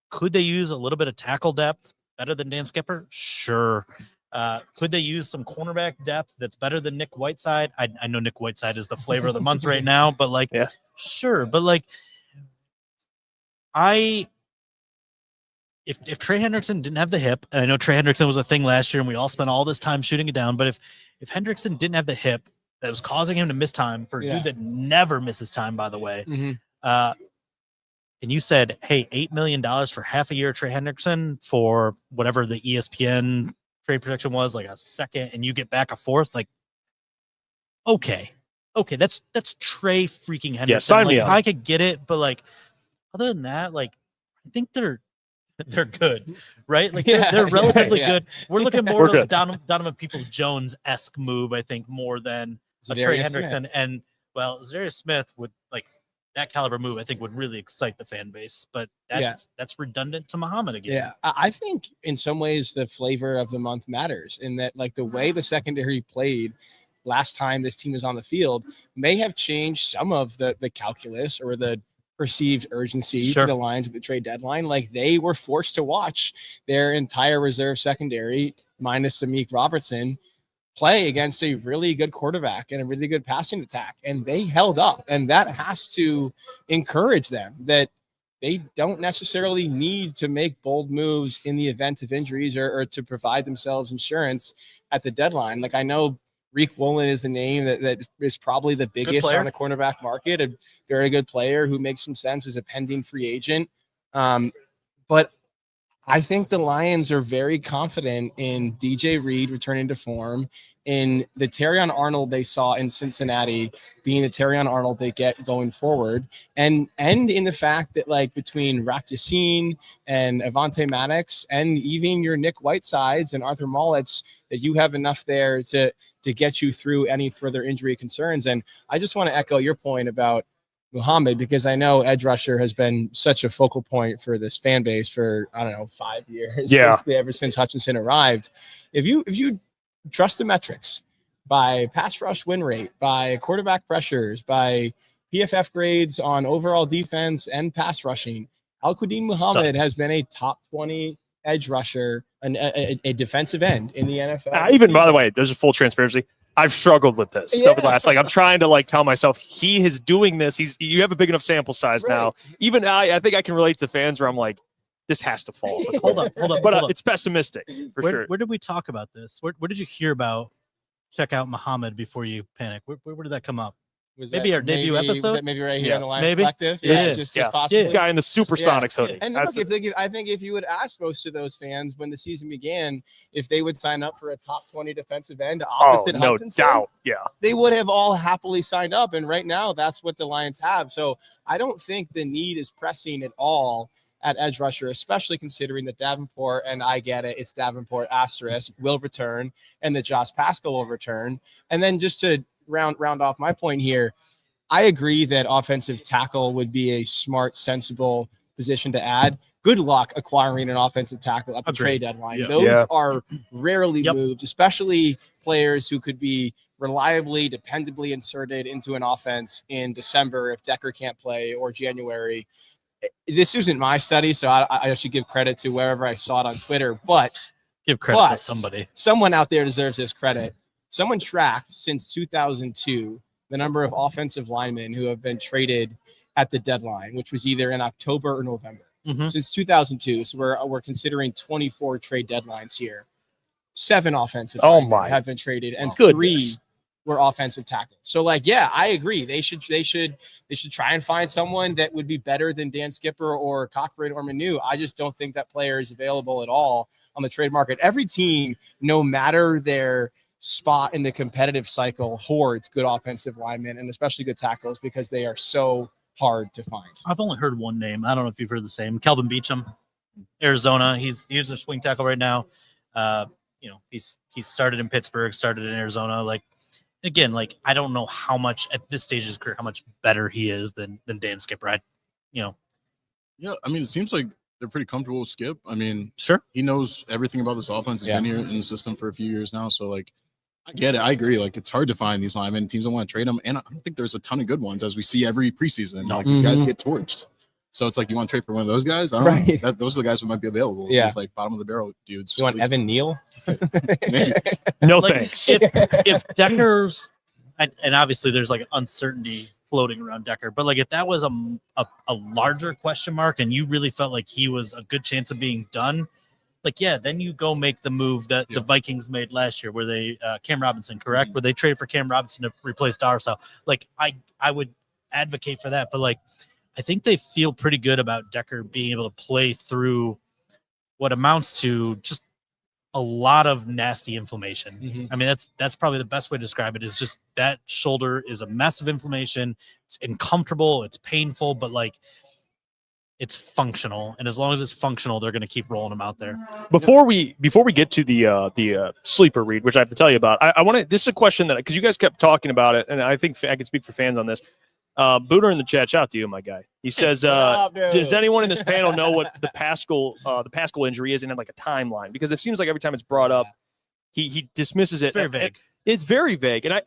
could they use a little bit of tackle depth better than Dan Skipper? Sure. Could they use some cornerback depth that's better than Nick Whiteside? I know Nick Whiteside is the flavor of the month right now, but like, sure. But like, if Trey Hendrickson didn't have the hip, and I know Trey Hendrickson was a thing last year and we all spent all this time shooting it down, but if Hendrickson didn't have the hip that was causing him to miss time for a dude that never misses time, by the way, and you said, hey, $8 million for half a year, Trey Hendrickson, for whatever the ESPN trade projection was, like a second, and you get back a fourth, like, okay, that's Trey freaking Hendrickson. Yeah, sign me up. I could get it, but like, other than that, like, I think they're good, right? Like they're relatively good. We're looking more at Donovan Peoples-Jones-esque move, I think, more than a Trey Hendrickson. And well, Zadarius Smith would like that caliber move, I think, would really excite the fan base, but that's redundant to Muhammad again. Yeah, I think in some ways the flavor of the month matters in that, like, the way the secondary played last time this team was on the field may have changed some of the calculus or the perceived urgency to the Lions at the trade deadline. Like, they were forced to watch their entire reserve secondary minus Samik Robertson play against a really good quarterback and a really good passing attack, and they held up. And that has to encourage them that they don't necessarily need to make bold moves in the event of injuries or to provide themselves insurance at the deadline. Like, I know Reek Woolen is the name that is probably the biggest on the cornerback market, a very good player who makes some sense as a pending free agent. But I think the Lions are very confident in DJ Reed returning to form, in the Terrion Arnold they saw in Cincinnati being the Terrion Arnold they get going forward, and in the fact that, like, between Rack Yassin and Avonte Maddox and even your Nick Whitesides and Arthur Mollets, that you have enough there to get you through any further injury concerns. And I just want to echo your point about Muhammad, because I know edge rusher has been such a focal point for this fan base for, I don't know, 5 years. Yeah. Basically ever since Hutchinson arrived. If you trust the metrics by pass rush win rate, by quarterback pressures, by PFF grades on overall defense and pass rushing, Al-Quadin Muhammad has been a top 20 edge rusher, a defensive end in the NFL. Even, by the way, there's a full transparency. I've struggled with this over the last, I'm trying to tell myself he is doing this. You have a big enough sample size now. Even I think I can relate to the fans where I'm like, this has to fall. Hold up. But it's pessimistic for sure. Where did we talk about this? Where did you hear about check out Muhammad before you panic? Where did that come up? Was maybe our debut episode? Maybe right here on the Lions maybe. Collective. Just possibly. The guy in the Supersonics hoodie. And look, I think if you would ask most of those fans when the season began if they would sign up for a top 20 defensive end opposite Hutchinson, no doubt. Yeah. They would have all happily signed up. And right now, that's what the Lions have. So I don't think the need is pressing at all at edge rusher, especially considering that Davenport, and I get it, it's Davenport asterisk, will return, and that Josh Pascal will return. And then just to round off my point here, I agree that offensive tackle would be a smart, sensible position to add. Good luck acquiring an offensive tackle at the trade deadline. Those are rarely moved, especially players who could be reliably, dependably inserted into an offense in December if Decker can't play, or January. This isn't my study, so I should give credit to wherever I saw it on Twitter, but give credit to somebody. Someone out there deserves this credit. Someone tracked since 2002 the number of offensive linemen who have been traded at the deadline, which was either in October or November. Since 2002. So we're considering 24 trade deadlines here. 7 offensive linemen have been traded, and 3 were offensive tackles. So I agree. They should try and find someone that would be better than Dan Skipper or Cochran or Manu. I just don't think that player is available at all on the trade market. Every team, no matter their spot in the competitive cycle, hoards good offensive linemen and especially good tackles because they are so hard to find. I've only heard one name. I don't know if you've heard the same. Kelvin Beachum, Arizona. He's a swing tackle right now. He's started in Pittsburgh, started in Arizona. I don't know how much at this stage of his career, how much better he is than Dan Skipper. Yeah, I mean, it seems like they're pretty comfortable with Skip. I mean, sure, he knows everything about this offense. He's been here in the system for a few years now. So, I get it. I agree. It's hard to find these linemen. Teams don't want to trade them. And I think there's a ton of good ones, as we see every preseason. These guys get torched. So it's you want to trade for one of those guys? I don't know. Those are the guys who might be available. Yeah. These bottom of the barrel dudes. You want Evan Neal? Maybe. No thanks. If Decker's, and obviously there's uncertainty floating around Decker, but if that was a larger question mark and you really felt like he was a good chance of being done, then you go make the move that the Vikings made last year, where they Cam Robinson, correct? Where they traded for Cam Robinson to replace Darsow. I would advocate for that, but I think they feel pretty good about Decker being able to play through what amounts to just a lot of nasty inflammation. I mean, that's probably the best way to describe it, is just that shoulder is a mess of inflammation. It's uncomfortable, it's painful, but it's functional, and as long as it's functional, they're going to keep rolling them out there. Before we get to the sleeper read, which I have to tell you about, I want to. This is a question that, because you guys kept talking about it, and I think I can speak for fans on this. Booter in the chat, shout out to you, my guy. He says, "Does anyone in this panel know what the Pascal injury is, and a timeline? Because it seems like every time it's brought up, he dismisses it. It's very vague. It's very vague. And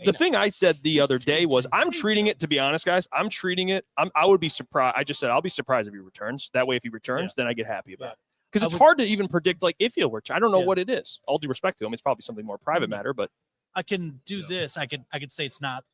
the thing I said the other day was, I'm treating it, to be honest, guys, I'm treating it. I would be surprised. I just said, I'll be surprised if he returns. That way, if he returns, then I get happy about it. Because it's hard to even predict, like, if he'll return. I don't know what it is. All due respect to him, it's probably something more private matter, but I can do this. I could say it's not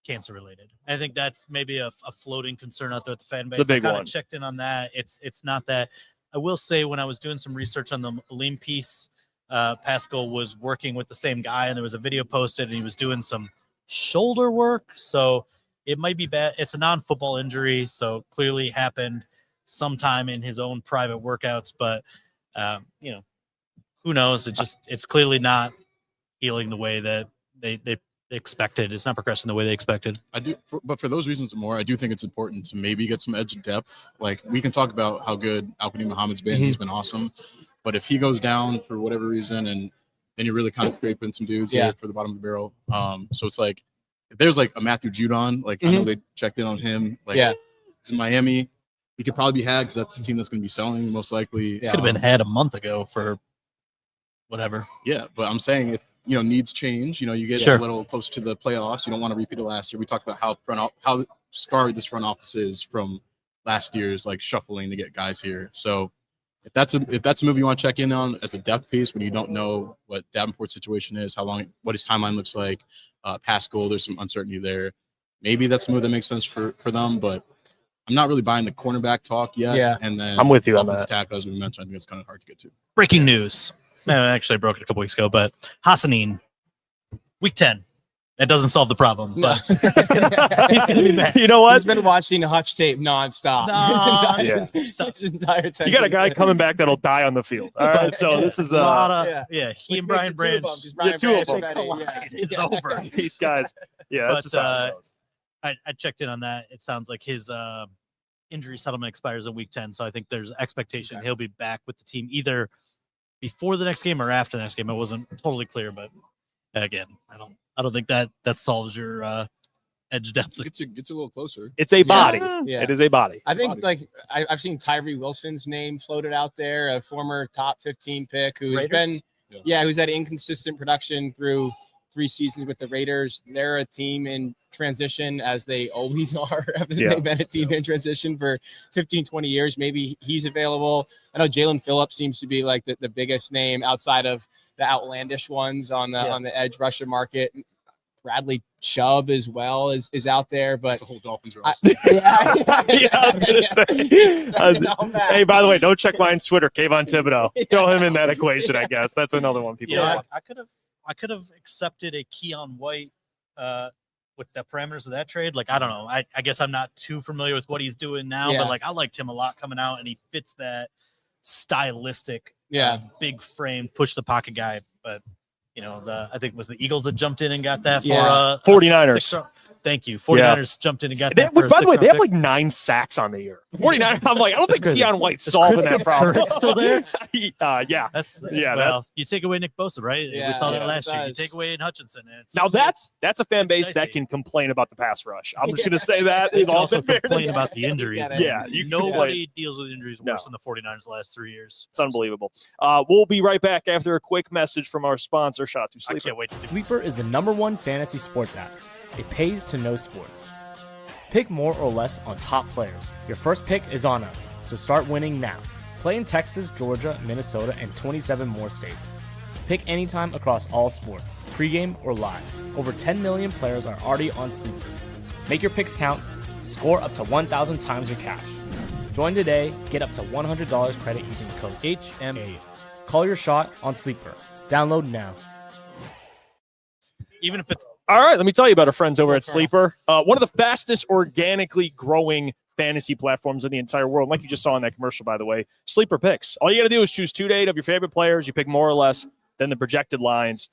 cancer related. I think that's maybe a floating concern out there with the fan base. It's a big I kinda one. checked in on that. It's not that. I will say when I was doing some research on the Aleem piece, Pascal was working with the same guy, and there was a video posted, and he was doing some shoulder work. So it might be bad. It's a non-football injury, so clearly happened sometime in his own private workouts. But who knows? It's clearly not healing the way that they expected. It's not progressing the way they expected. But for those reasons and more, I do think it's important to maybe get some edge depth. Like, we can talk about how good Al-Qadim Muhammad's been. He's been awesome. But if he goes down for whatever reason, and then you're really kind of scraping some dudes there for the bottom of the barrel. So it's like, if there's like a Matthew Judon, like I know they checked in on him. Like, it's in Miami. He could probably be had because that's the team that's going to be selling most likely. Could have been had a month ago for whatever. Yeah, but I'm saying if needs change, you get a little closer to the playoffs. You don't want to repeat it last year. We talked about how scarred this front office is from last year's like shuffling to get guys here. So if that's a move you want to check in on as a depth piece when you don't know what Davenport's situation is, what his timeline looks like, Pascal, there's some uncertainty there. Maybe that's a move that makes sense for them, but I'm not really buying the cornerback talk yet. Yeah. And then I'm with you on that. Tackle, as we mentioned, I think it's kind of hard to get to. Breaking news. Actually, I broke it a couple weeks ago, but Hassanin, week 10. That doesn't solve the problem, but he's gonna be back. You know what? He's been watching Hutch tape nonstop. His entire time. You got a guy coming back that'll die on the field. All right, so this is a lot of he and Brian Branch. Two of them. It's over. These guys. Yeah, that's just how it goes. I checked in on that. It sounds like his injury settlement expires in week 10, so I think there's expectation he'll be back with the team either before the next game or after the next game. It wasn't totally clear, but again, I don't think that solves your edge depth. It's a little closer. It's a body. Yeah. It is a body. I think I've seen Tyree Wilson's name floated out there, a former top 15 pick who's Raiders? who's had inconsistent production through 3 seasons with the Raiders. They're a team in transition, as they always are. They've been a team in transition for 15, 20 years. Maybe he's available. I know Jalen Phillips seems to be like the biggest name outside of the outlandish ones on the edge rusher market. Bradley Chubb as well is out there, but that's the whole Dolphins roster. Hey, by the way, don't check mine's Twitter. Kayvon Thibodeau. Throw him in that equation, I guess. That's another one people like. I could have accepted a Keon White with the parameters of that trade. Like, I don't know. I guess I'm not too familiar with what he's doing now, but like I liked him a lot coming out, and he fits that stylistic, big frame, push the pocket guy. But I think it was the Eagles that jumped in and got that for 49ers. Thank you. 49ers jumped in and got that. By the way, they have like 9 sacks on the year. 49ers. I'm like, I don't think Keon White's solving that problem. Still there? You take away Nick Bosa, right? Yeah, we saw that last year. You take away Aiden Hutchinson. Now that's a fan base that can complain about the pass rush. I'm just going to say that. You can also complain about the injuries. Nobody deals with injuries worse than the 49ers the last 3 years. It's unbelievable. We'll be right back after a quick message from our sponsor, Shot to Sleeper. I can't wait to see. Sleeper is the #1 fantasy sports app. It pays to know sports. Pick more or less on top players. Your first pick is on us, so start winning now. Play in Texas, Georgia, Minnesota, and 27 more states. Pick anytime across all sports, pregame or live. Over 10 million players are already on Sleeper. Make your picks count. Score up to 1,000 times your cash. Join today. Get up to $100 credit using the code HMA. Call your shot on Sleeper. Download now. Even if it's all right, let me tell you about our friends over at Sleeper. One of the fastest organically growing fantasy platforms in the entire world. Like you just saw in that commercial, by the way, Sleeper Picks. All you got to do is choose 2 to 8 of your favorite players. You pick more or less than the projected lines,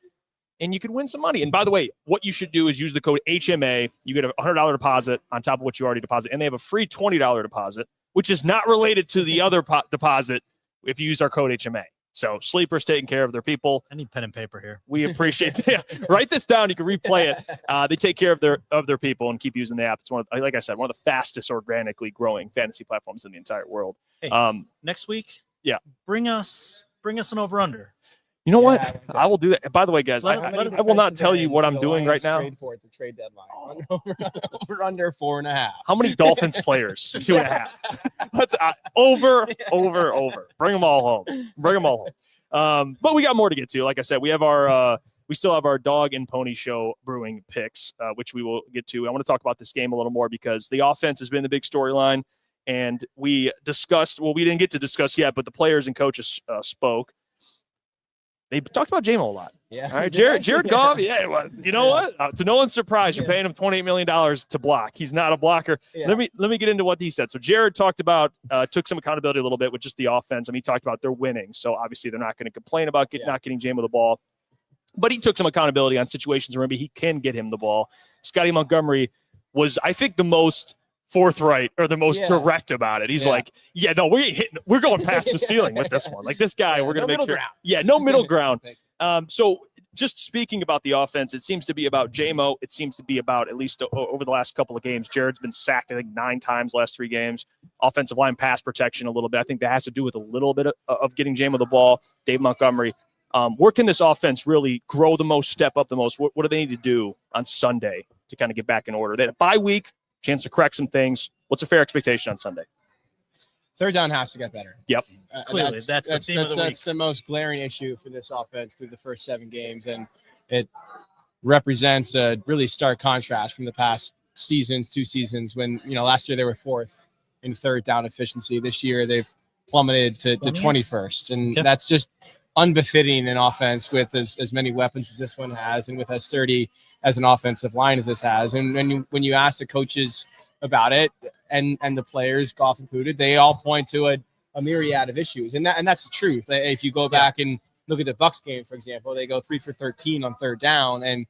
and you can win some money. And by the way, what you should do is use the code HMA. You get a $100 deposit on top of what you already deposit, and they have a free $20 deposit, which is not related to the other deposit if you use our code HMA. So Sleeper's taking care of their people. I need pen and paper here. We appreciate it. Write this down. You can replay it. They take care of their people and keep using the app. It's like I said, one of the fastest organically growing fantasy platforms in the entire world. Hey, next week, bring us an over-under. You know Yeah, what? I will do that. By the way, guys, Let I, it- let it- I will not tell you what I'm doing right now. Trade for at the trade deadline. We're under 4.5. How many Dolphins players? 2.5. Let's over. Bring them all home. But we got more to get to. Like I said, we still have our dog and pony show brewing picks, which we will get to. I want to talk about this game a little more because the offense has been the big storyline, and we discussed. Well, we didn't get to discuss yet, but the players and coaches spoke. They talked about JMO a lot. Yeah. All right, Jared Goff. Yeah, well, you know what? To no one's surprise, you're paying him $28 million to block. He's not a blocker. Yeah. Let me get into what he said. So Jared talked about took some accountability a little bit with just the offense. I mean, he talked about they're winning, so obviously they're not going to complain about not getting JMO the ball. But he took some accountability on situations where maybe he can get him the ball. Scotty Montgomery was, I think, the most forthright or the most direct about it. He's like, we're going past the ceiling with this one. Like this guy, we're going to make sure. Ground. Yeah, no middle ground. So just speaking about the offense, it seems to be about JMO. It seems to be about, at least over the last couple of games, Jared's been sacked, I think, 9 times last 3 games. Offensive line pass protection a little bit. I think that has to do with a little bit of getting JMO the ball. Dave Montgomery. Where can this offense really grow the most, step up the most? What do they need to do on Sunday to kind of get back in order? They had a bye week, chance to correct some things. What's a fair expectation on Sunday? Third down has to get better. Yep. Clearly, that's the theme of the week. That's the most glaring issue for this offense through the first 7 games, and it represents a really stark contrast from the past 2 seasons when, last year they were 4th in third down efficiency. This year they've plummeted to 21st, and that's just unbefitting an offense with as many weapons as this one has and with as sturdy as an offensive line as this has. And when you ask the coaches about it and the players, Goff included, they all point to a myriad of issues. And that's the truth. If you go back and look at the Bucks game, for example, they go 3 for 13 on third down, and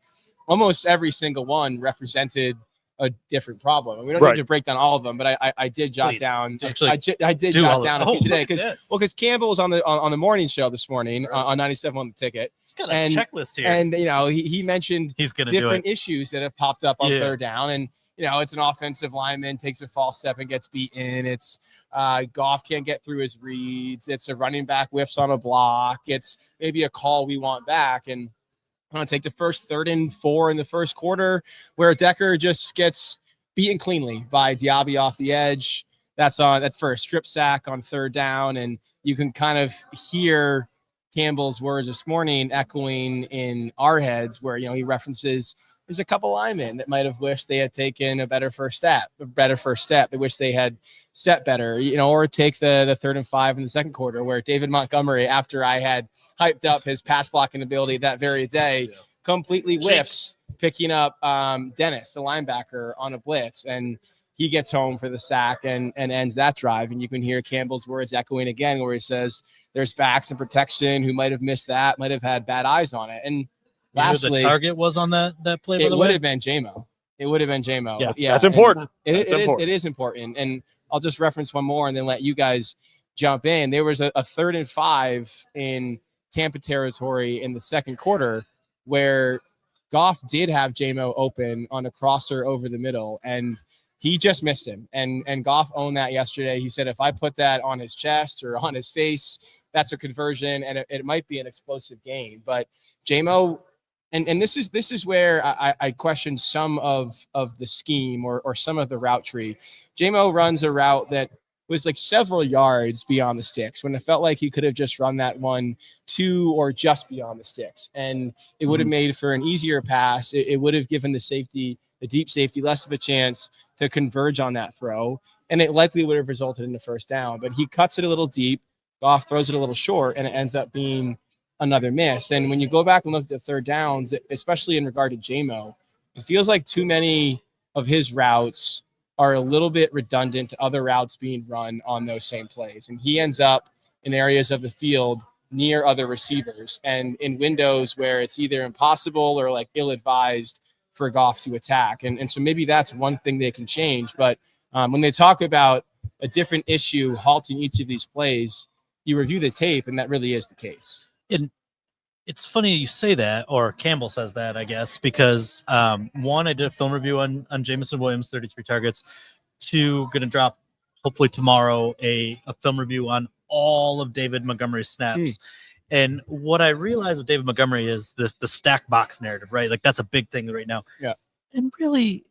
almost every single one represented a different problem. And we don't need to break down all of them, but I did jot down. I did jot down a few today because Campbell was on the morning show this morning on 97 on the ticket. He's got a checklist here, and he mentioned he's going to different issues that have popped up on third down, and it's an offensive lineman takes a false step and gets beaten. It's Goff can't get through his reads. It's a running back whiffs on a block. It's maybe a call we want back, and I'm going to take the first 3rd and 4 in the first quarter where Decker just gets beaten cleanly by Diaby off the edge. That's for a strip sack on third down. And you can kind of hear Campbell's words this morning echoing in our heads where, he references there's a couple linemen that might have wished they had taken a better first step. They wish they had set better, or take the 3rd and 5 in the second quarter where David Montgomery, after I had hyped up his pass blocking ability that very day, completely whiffs picking up Dennis, the linebacker, on a blitz. And he gets home for the sack and ends that drive. And you can hear Campbell's words echoing again where he says there's backs and protection who might have missed that, might have had bad eyes on it. And lastly, the target was on that play. By the way, it would have been JMO. Yeah, that's important. It is important. And I'll just reference one more and then let you guys jump in. There was a 3rd and 5 in Tampa territory in the second quarter where Goff did have JMO open on a crosser over the middle, and he just missed him. And Goff owned that yesterday. He said, if I put that on his chest or on his face, that's a conversion, and it might be an explosive game. But JMO. And this is where I question some of the scheme or some of the route tree. JMO runs a route that was like several yards beyond the sticks when it felt like he could have just run that one 2 or just beyond the sticks. And it would have made for an easier pass. It would have given the deep safety, less of a chance to converge on that throw. And it likely would have resulted in the first down. But he cuts it a little deep, Goff throws it a little short, and it ends up being another miss. And when you go back and look at the third downs, especially in regard to JMO, it feels like too many of his routes are a little bit redundant to other routes being run on those same plays. And he ends up in areas of the field near other receivers and in windows where it's either impossible or like ill-advised for Goff to attack. And so maybe that's one thing they can change. But when they talk about a different issue halting each of these plays, you review the tape and that really is the case. And it's funny you say that, or Campbell says that, I guess, because one, I did a film review on Jamison Williams, 33 targets. 2, going to drop hopefully tomorrow a film review on all of David Montgomery's snaps. And what I realized with David Montgomery is the stack box narrative, right? Like that's a big thing right now. Yeah. And really,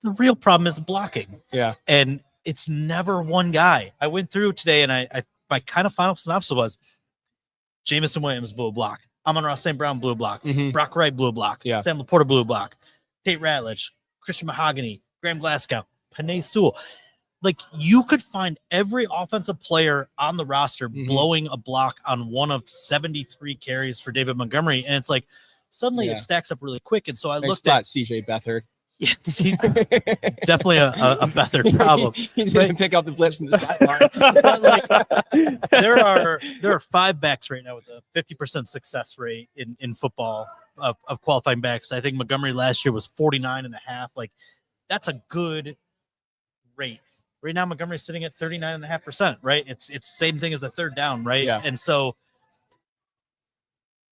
the real problem is blocking. Yeah. And it's never one guy. I went through today, and my kind of final synopsis was Jamison Williams blew a block. Amon-Ra St. Brown blew a block. Brock Wright blew a block. Yeah. Sam Laporta blew a block. Tate Ratledge, Christian Mahogany, Graham Glasgow, Panay Sewell. Like you could find every offensive player on the roster blowing a block on one of 73 carries for David Montgomery. And it's like suddenly it stacks up really quick. And so I looked at CJ Beathard. Yeah, definitely a Beathard problem. He's going to pick up the blitz from the sideline. Like, there are 5 backs right now with a 50% success rate in football of qualifying backs. I think Montgomery last year was 49.5. Like that's a good rate. Right now, Montgomery's sitting at 39.5%, right? It's same thing as the third down, right? Yeah. And so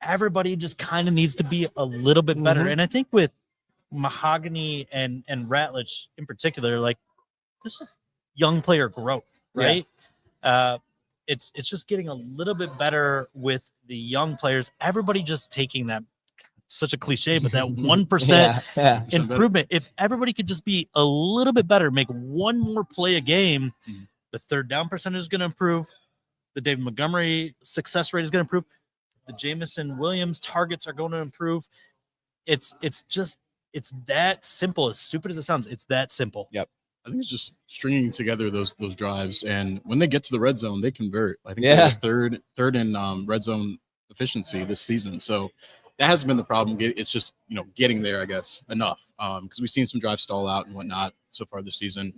everybody just kind of needs to be a little bit better. And I think with Mahogany and Ratledge in particular, like this is young player growth, right? It's just getting a little bit better with the young players. Everybody just taking that, such a cliche, but that 1% improvement. If everybody could just be a little bit better, make one more play a game, the third down percentage is going to improve. The David Montgomery success rate is going to improve. The Jamison Williams targets are going to improve. It's that simple. As stupid as it sounds, it's that simple. Yep. I think it's just stringing together those drives, and when they get to the red zone, they convert. I think they're third in red zone efficiency this season. So that hasn't been the problem. It's just getting there, I guess, enough because we've seen some drives stall out and whatnot so far this season.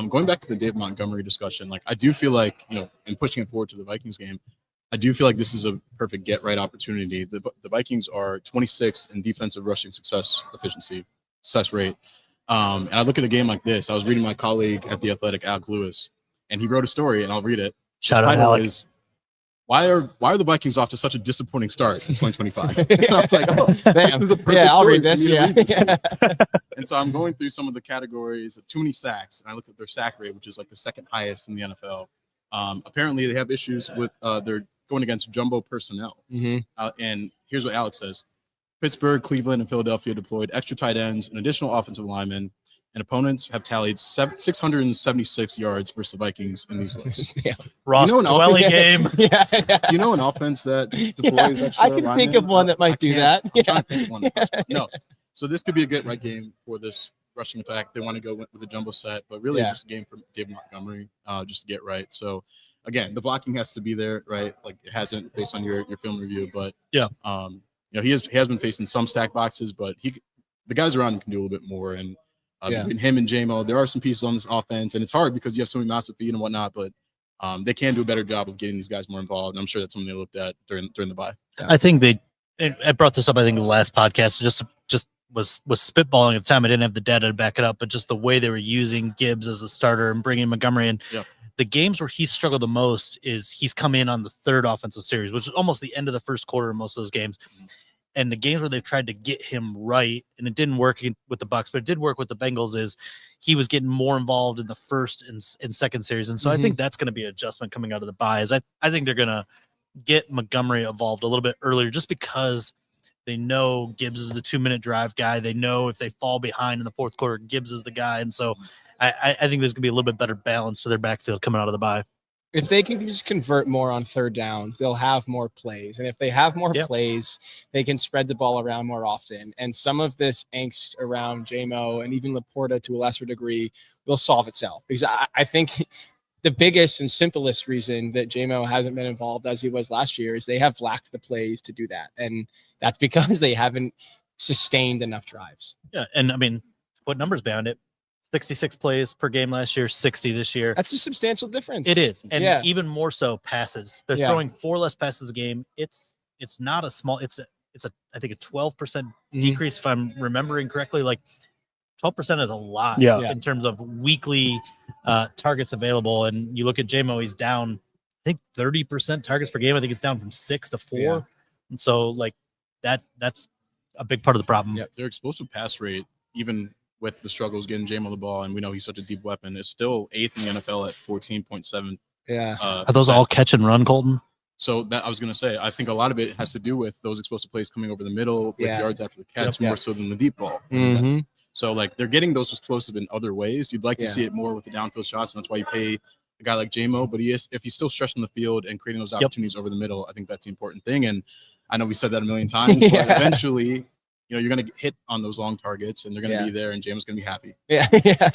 Going back to the Dave Montgomery discussion, like I do feel like in pushing it forward to the Vikings game, I do feel like this is a perfect get right opportunity. The Vikings are 26th in defensive rushing success rate. And I look at a game like this. I was reading my colleague at The Athletic, Alec Lewis, and he wrote a story, and I'll read it. Shout out, Alec. Why are the Vikings off to such a disappointing start in 2025? And I was like, this is a perfect I'll story read this. for me to read. And so I'm going through some of the categories of too many sacks, and I looked at their sack rate, which is like the second highest in the NFL. Apparently, they have issues with their going against jumbo personnel. And here's what Alex says. Pittsburgh, Cleveland, and Philadelphia deployed extra tight ends and additional offensive linemen, and opponents have tallied 676 yards versus the Vikings in these lists. Ross Dwelly game. Do you know an offense that deploys extra I can think of one that might do that. I'm trying to think of one. No. So this could be a get right game for this rushing attack. They want to go with a jumbo set, but really just a game for David Montgomery just to get right. So again, the blocking has to be there, right? Like it hasn't based on your film review, but he has been facing some stack boxes, but the guys around him can do a little bit more. And between him and JMO, there are some pieces on this offense, and it's hard because you have so many massive feet and whatnot, but they can do a better job of getting these guys more involved. And I'm sure that's something they looked at during the bye. I think I brought this up, I think, in the last podcast, just was spitballing at the time. I didn't have the data to back it up, but just the way they were using Gibbs as a starter and bringing Montgomery in. The games where he struggled the most is he's come in on the third offensive series, which is almost the end of the first quarter in most of those games. And the games where they've tried to get him right, and it didn't work with the Bucs, but it did work with the Bengals, is he was getting more involved in the first and second series. And so I think that's going to be an adjustment coming out of the bye. I think they're going to get Montgomery involved a little bit earlier just because they know Gibbs is the 2-minute drive guy. They know if they fall behind in the fourth quarter, Gibbs is the guy. And so I think there's going to be a little bit better balance to their backfield coming out of the bye. If they can just convert more on third downs, they'll have more plays. And if they have more plays, they can spread the ball around more often. And some of this angst around JMO and even Laporta to a lesser degree will solve itself. Because I think the biggest and simplest reason that JMO hasn't been involved as he was last year is they have lacked the plays to do that. And that's because they haven't sustained enough drives. Yeah, and I mean, put numbers behind it. 66 plays per game last year, 60 this year. That's a substantial difference. It is. And even more so passes. They're throwing 4 less passes a game. It's not a small, it's I think a 12% decrease if I'm remembering correctly. Like 12% is a lot in terms of weekly targets available. And you look at JMO, he's down, I think 30% targets per game. I think it's down from 6 to 4. Yeah. And so like that's a big part of the problem. Yeah, their explosive pass rate, even with the struggles getting JMO the ball, and we know he's such a deep weapon, is still 8th in the NFL at 14.7. Yeah. Are those all catch and run, Colton? So that I was going to say, I think a lot of it has to do with those explosive plays coming over the middle with yards after the catch more so than the deep ball. Mm-hmm. So like they're getting those explosive in other ways. You'd like to see it more with the downfield shots, and that's why you pay a guy like J-Mo. But if he's still stretching the field and creating those opportunities over the middle, I think that's the important thing. And I know we said that a million times, but eventually, you're going to hit on those long targets, and they're going to be there, and J-Mo's going to be happy. Yeah.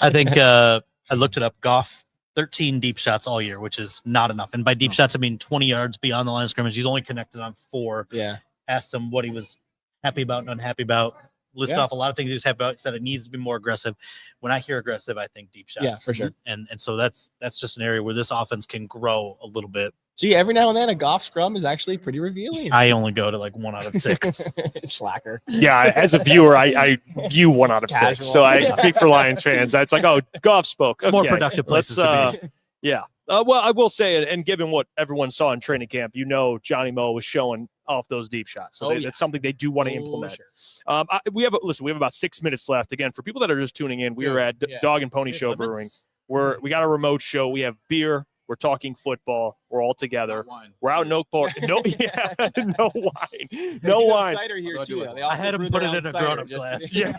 I think I looked it up. Goff, 13 deep shots all year, which is not enough. And by deep shots, I mean 20 yards beyond the line of scrimmage. He's only connected on 4. Yeah. Asked him what he was happy about and unhappy about. Listed off a lot of things he was happy about. He said it needs to be more aggressive. When I hear aggressive, I think deep shots. Yeah, for sure. And so that's just an area where this offense can grow a little bit. Gee, every now and then a Goff scrum is actually pretty revealing. I only go to like 1 out of 6. Slacker. Yeah, as a viewer, I view 1 out of 6. So I speak for Lions fans. It's like, oh, Goff spoke. It's more productive places to be. Yeah. Well, I will say, and given what everyone saw in training camp, Johnny Mo was showing off those deep shots. So that's something they do want to implement. Sure. We have about 6 minutes left. Again, for people that are just tuning in, we are at Dog and Pony Show Brewing. We got a remote show. We have beer. We're talking football. We're all together. We're out in Oak Park. No wine. No wine. Cider here too. I had him put it in a grown-up glass. Yeah.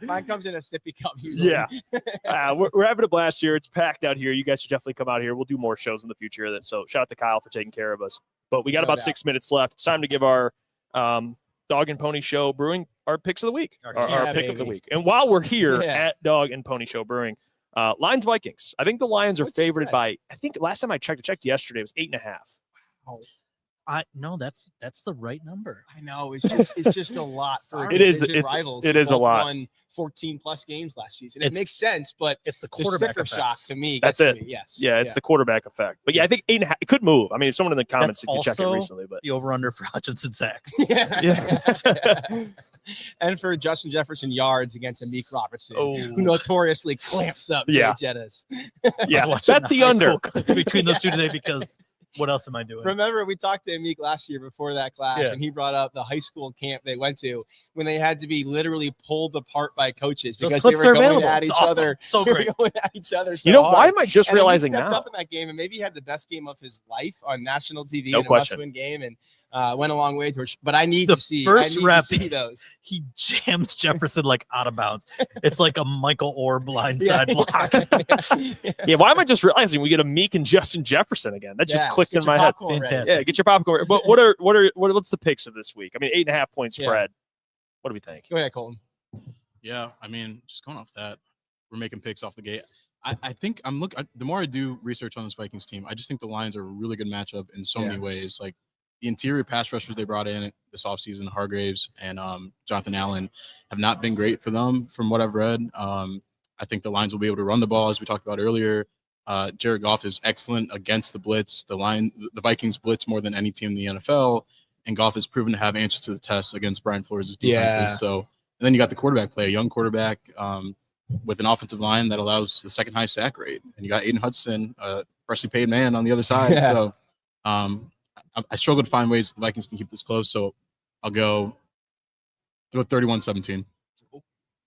Mine comes in a sippy cup usually. Yeah. We're having a blast here. It's packed out here. You guys should definitely come out here. We'll do more shows in the future. So shout out to Kyle for taking care of us. But we got about 6 minutes left. It's time to give our Dog and Pony Show Brewing our picks of the week. Our pick of the week. And while we're here at Dog and Pony Show Brewing, Lions Vikings. I think the Lions are favored by, I think last time I checked yesterday, it was 8.5. Wow. No, that's the right number. I know it's just a lot for rivals. It is a lot. Won 14 plus games last season. It makes sense, but it's the quarterback sticker shock to me. That's it. Yes. Yeah, it's the quarterback effect. But I think 8.5. It could move. I mean, someone in the comments did check it recently, but the over/under for Hutchinson sacks. And for Justin Jefferson yards against Amik Robertson, who notoriously clamps up Jay Jettis. Bet the under between those two today because. What else am I doing? Remember, we talked to Amik last year before that clash, and he brought up the high school camp they went to when they had to be literally pulled apart by coaches because they were going at each other. So great. Going at each other. So why am I just realizing now? He stepped now? up in that game, and maybe he had the best game of his life on national TV. No in a question. must-win game, and went a long way towards. But I need the to see first rep. See those. He jams Jefferson like out of bounds. It's like a Michael Orr blindside block. Why am I just realizing we get Amik and Justin Jefferson again? That just clicked in my head. Fantastic. Yeah, get your popcorn. But what's the picks of this week? I mean, 8.5 point spread. What do we think? Go ahead, Colton. Yeah, I mean, just going off that, we're making picks off the gate. I think the more I do research on this Vikings team, I just think the Lions are a really good matchup in so many ways. Like the interior pass rushers they brought in this offseason, Hargraves and Jonathan Allen, have not been great for them from what I've read. I think the Lions will be able to run the ball, as we talked about earlier. Jared Goff is excellent against the blitz. The Vikings blitz more than any team in the NFL, and Goff has proven to have answers to the test against Brian Flores' defenses. Yeah. So, and then you got the quarterback play, a young quarterback with an offensive line that allows the second highest sack rate, and you got Aiden Hutchinson, freshly paid man on the other side. Yeah. So, I struggle to find ways the Vikings can keep this close. So, I'll go 31-17.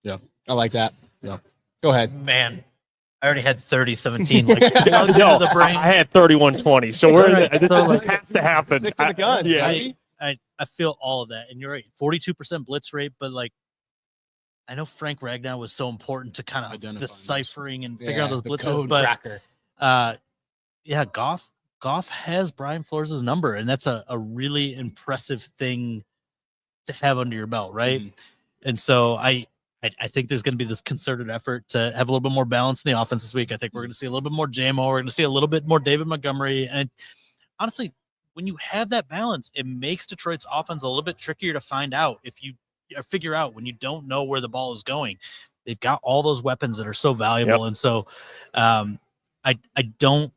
Yeah, I like that. Yeah, go ahead, man. I already had 30-17. Like, the brain. I had 31-20. So we're it has to happen. Stick to the gun. I feel all of that, and you're right. 42% blitz rate, but like I know Frank Ragnow was so important to kind of deciphering and figuring out those blitzes. But Goff has Brian Flores' number, and that's a really impressive thing to have under your belt, right? Mm-hmm. And so I think there's going to be this concerted effort to have a little bit more balance in the offense this week. I think we're going to see a little bit more J-Mo. We're going to see a little bit more David Montgomery. And honestly, when you have that balance, it makes Detroit's offense a little bit trickier to find out figure out when you don't know where the ball is going. They've got all those weapons that are so valuable. Yep. And so I don't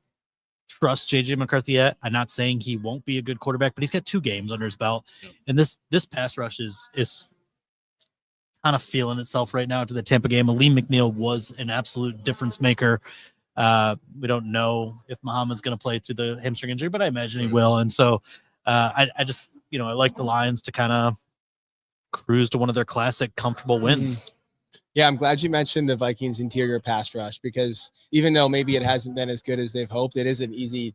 trust JJ McCarthy yet. I'm not saying he won't be a good quarterback, but he's got 2 games under his belt. Yep. And this pass rush is kind of feeling itself right now to the Tampa game. Aleem McNeil was an absolute difference maker. We don't know if Muhammad's going to play through the hamstring injury, but I imagine he will. And so I just, I like the Lions to kind of cruise to one of their classic comfortable wins. Yeah, I'm glad you mentioned the Vikings interior pass rush because even though maybe it hasn't been as good as they've hoped, it is an easy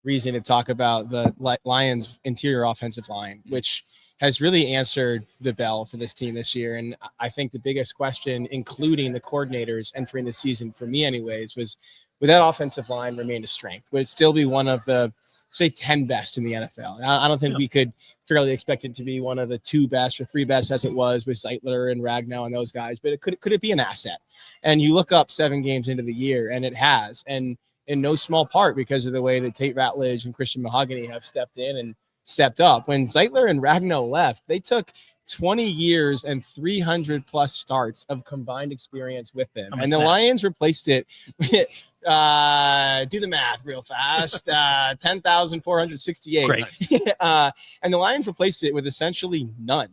reason to talk about the Lions' interior offensive line, which has really answered the bell for this team this year. And I think the biggest question, including the coordinators entering the season for me anyways, was would that offensive line remain a strength? Would it still be one of the, say, 10 best in the NFL? I don't think we could fairly expect it to be one of the 2 best or 3 best as it was with Zeitler and Ragnow and those guys, but could it be an asset? And you look up 7 games into the year, and it has. And in no small part because of the way that Tate Ratledge and Christian Mahogany have stepped in and stepped up. When Zeitler and Ragnow left, they took 20 years and 300 plus starts of combined experience with them. And the Lions replaced it with, do the math real fast, 10,468. Great. And the Lions replaced it with essentially none.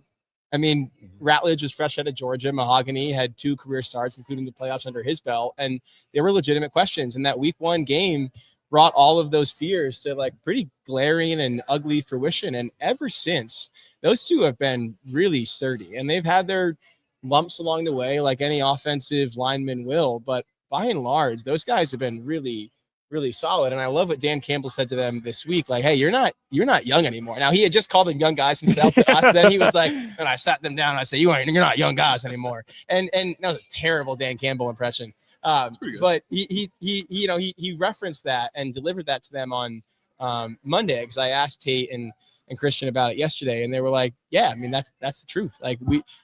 I mean, Ratledge was fresh out of Georgia. Mahogany had 2 career starts, including the playoffs under his belt. And there were legitimate questions. And that week 1 game brought all of those fears to like pretty glaring and ugly fruition. And ever since, those 2 have been really sturdy. And they've had their lumps along the way, like any offensive lineman will. But by and large, those guys have been really, really solid. And I love what Dan Campbell said to them this week. Like, hey, you're not young anymore. Now, he had just called them young guys himself to us. Then he was like, and I sat them down and I said, you're not young guys anymore. And that was a terrible Dan Campbell impression. But he referenced that and delivered that to them on Monday, because I asked Tate and Christian about it yesterday, and they were like, yeah, I mean, that's the truth. Like,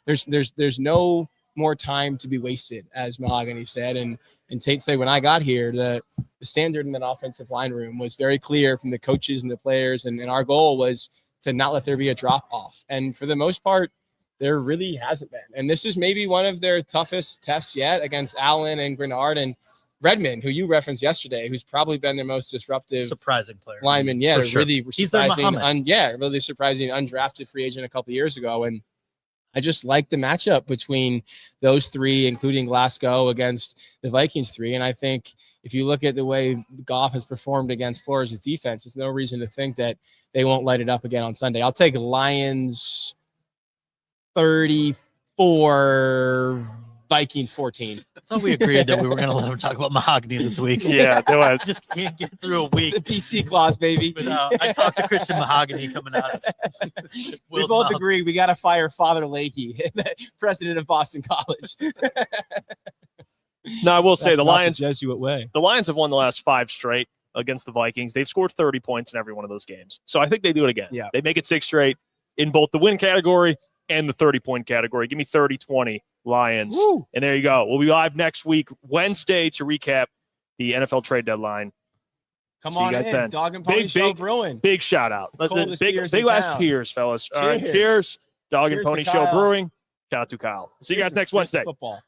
there's no more time to be wasted, as Mahogany said. And Tate said, when I got here, the standard in that offensive line room was very clear from the coaches and the players. And our goal was to not let there be a drop off. And for the most part, there really hasn't been. And this is maybe one of their toughest tests yet against Allen and Grenard and Redmond, who you referenced yesterday, who's probably been their most disruptive, surprising player lineman. Yeah, sure. really He's surprising. Really surprising undrafted free agent a couple years ago. And I just like the matchup between those 3, including Glasgow against the Vikings 3. And I think if you look at the way Goff has performed against Flores' defense, there's no reason to think that they won't light it up again on Sunday. I'll take Lions 34, Vikings 14. I thought we agreed that we were going to let him talk about Mahogany this week. Yeah, go ahead. Just can't get through a week. The PC clause, baby. I talked to Christian Mahogany coming out of we both agree we got to fire Father Leahy, president of Boston College. No, I will say That's the not Lions. the Jesuit way. The Lions have won the last 5 straight against the Vikings. They've scored 30 points in every one of those games. So I think they do it again. Yeah. They make it 6 straight in both the win category and the 30-point category. Give me 30-20 Lions. Woo. And there you go. We'll be live next week, Wednesday, to recap the NFL trade deadline. Come See you on guys in. then. Dog and Pony Show Brewing. Big shout out. Coldest Big beers in last town. Cheers, fellas. All right. Cheers. Cheers. Dog Cheers and Pony to Show Kyle. Brewing. Shout out to Kyle. See you guys next Cheers to Wednesday. football.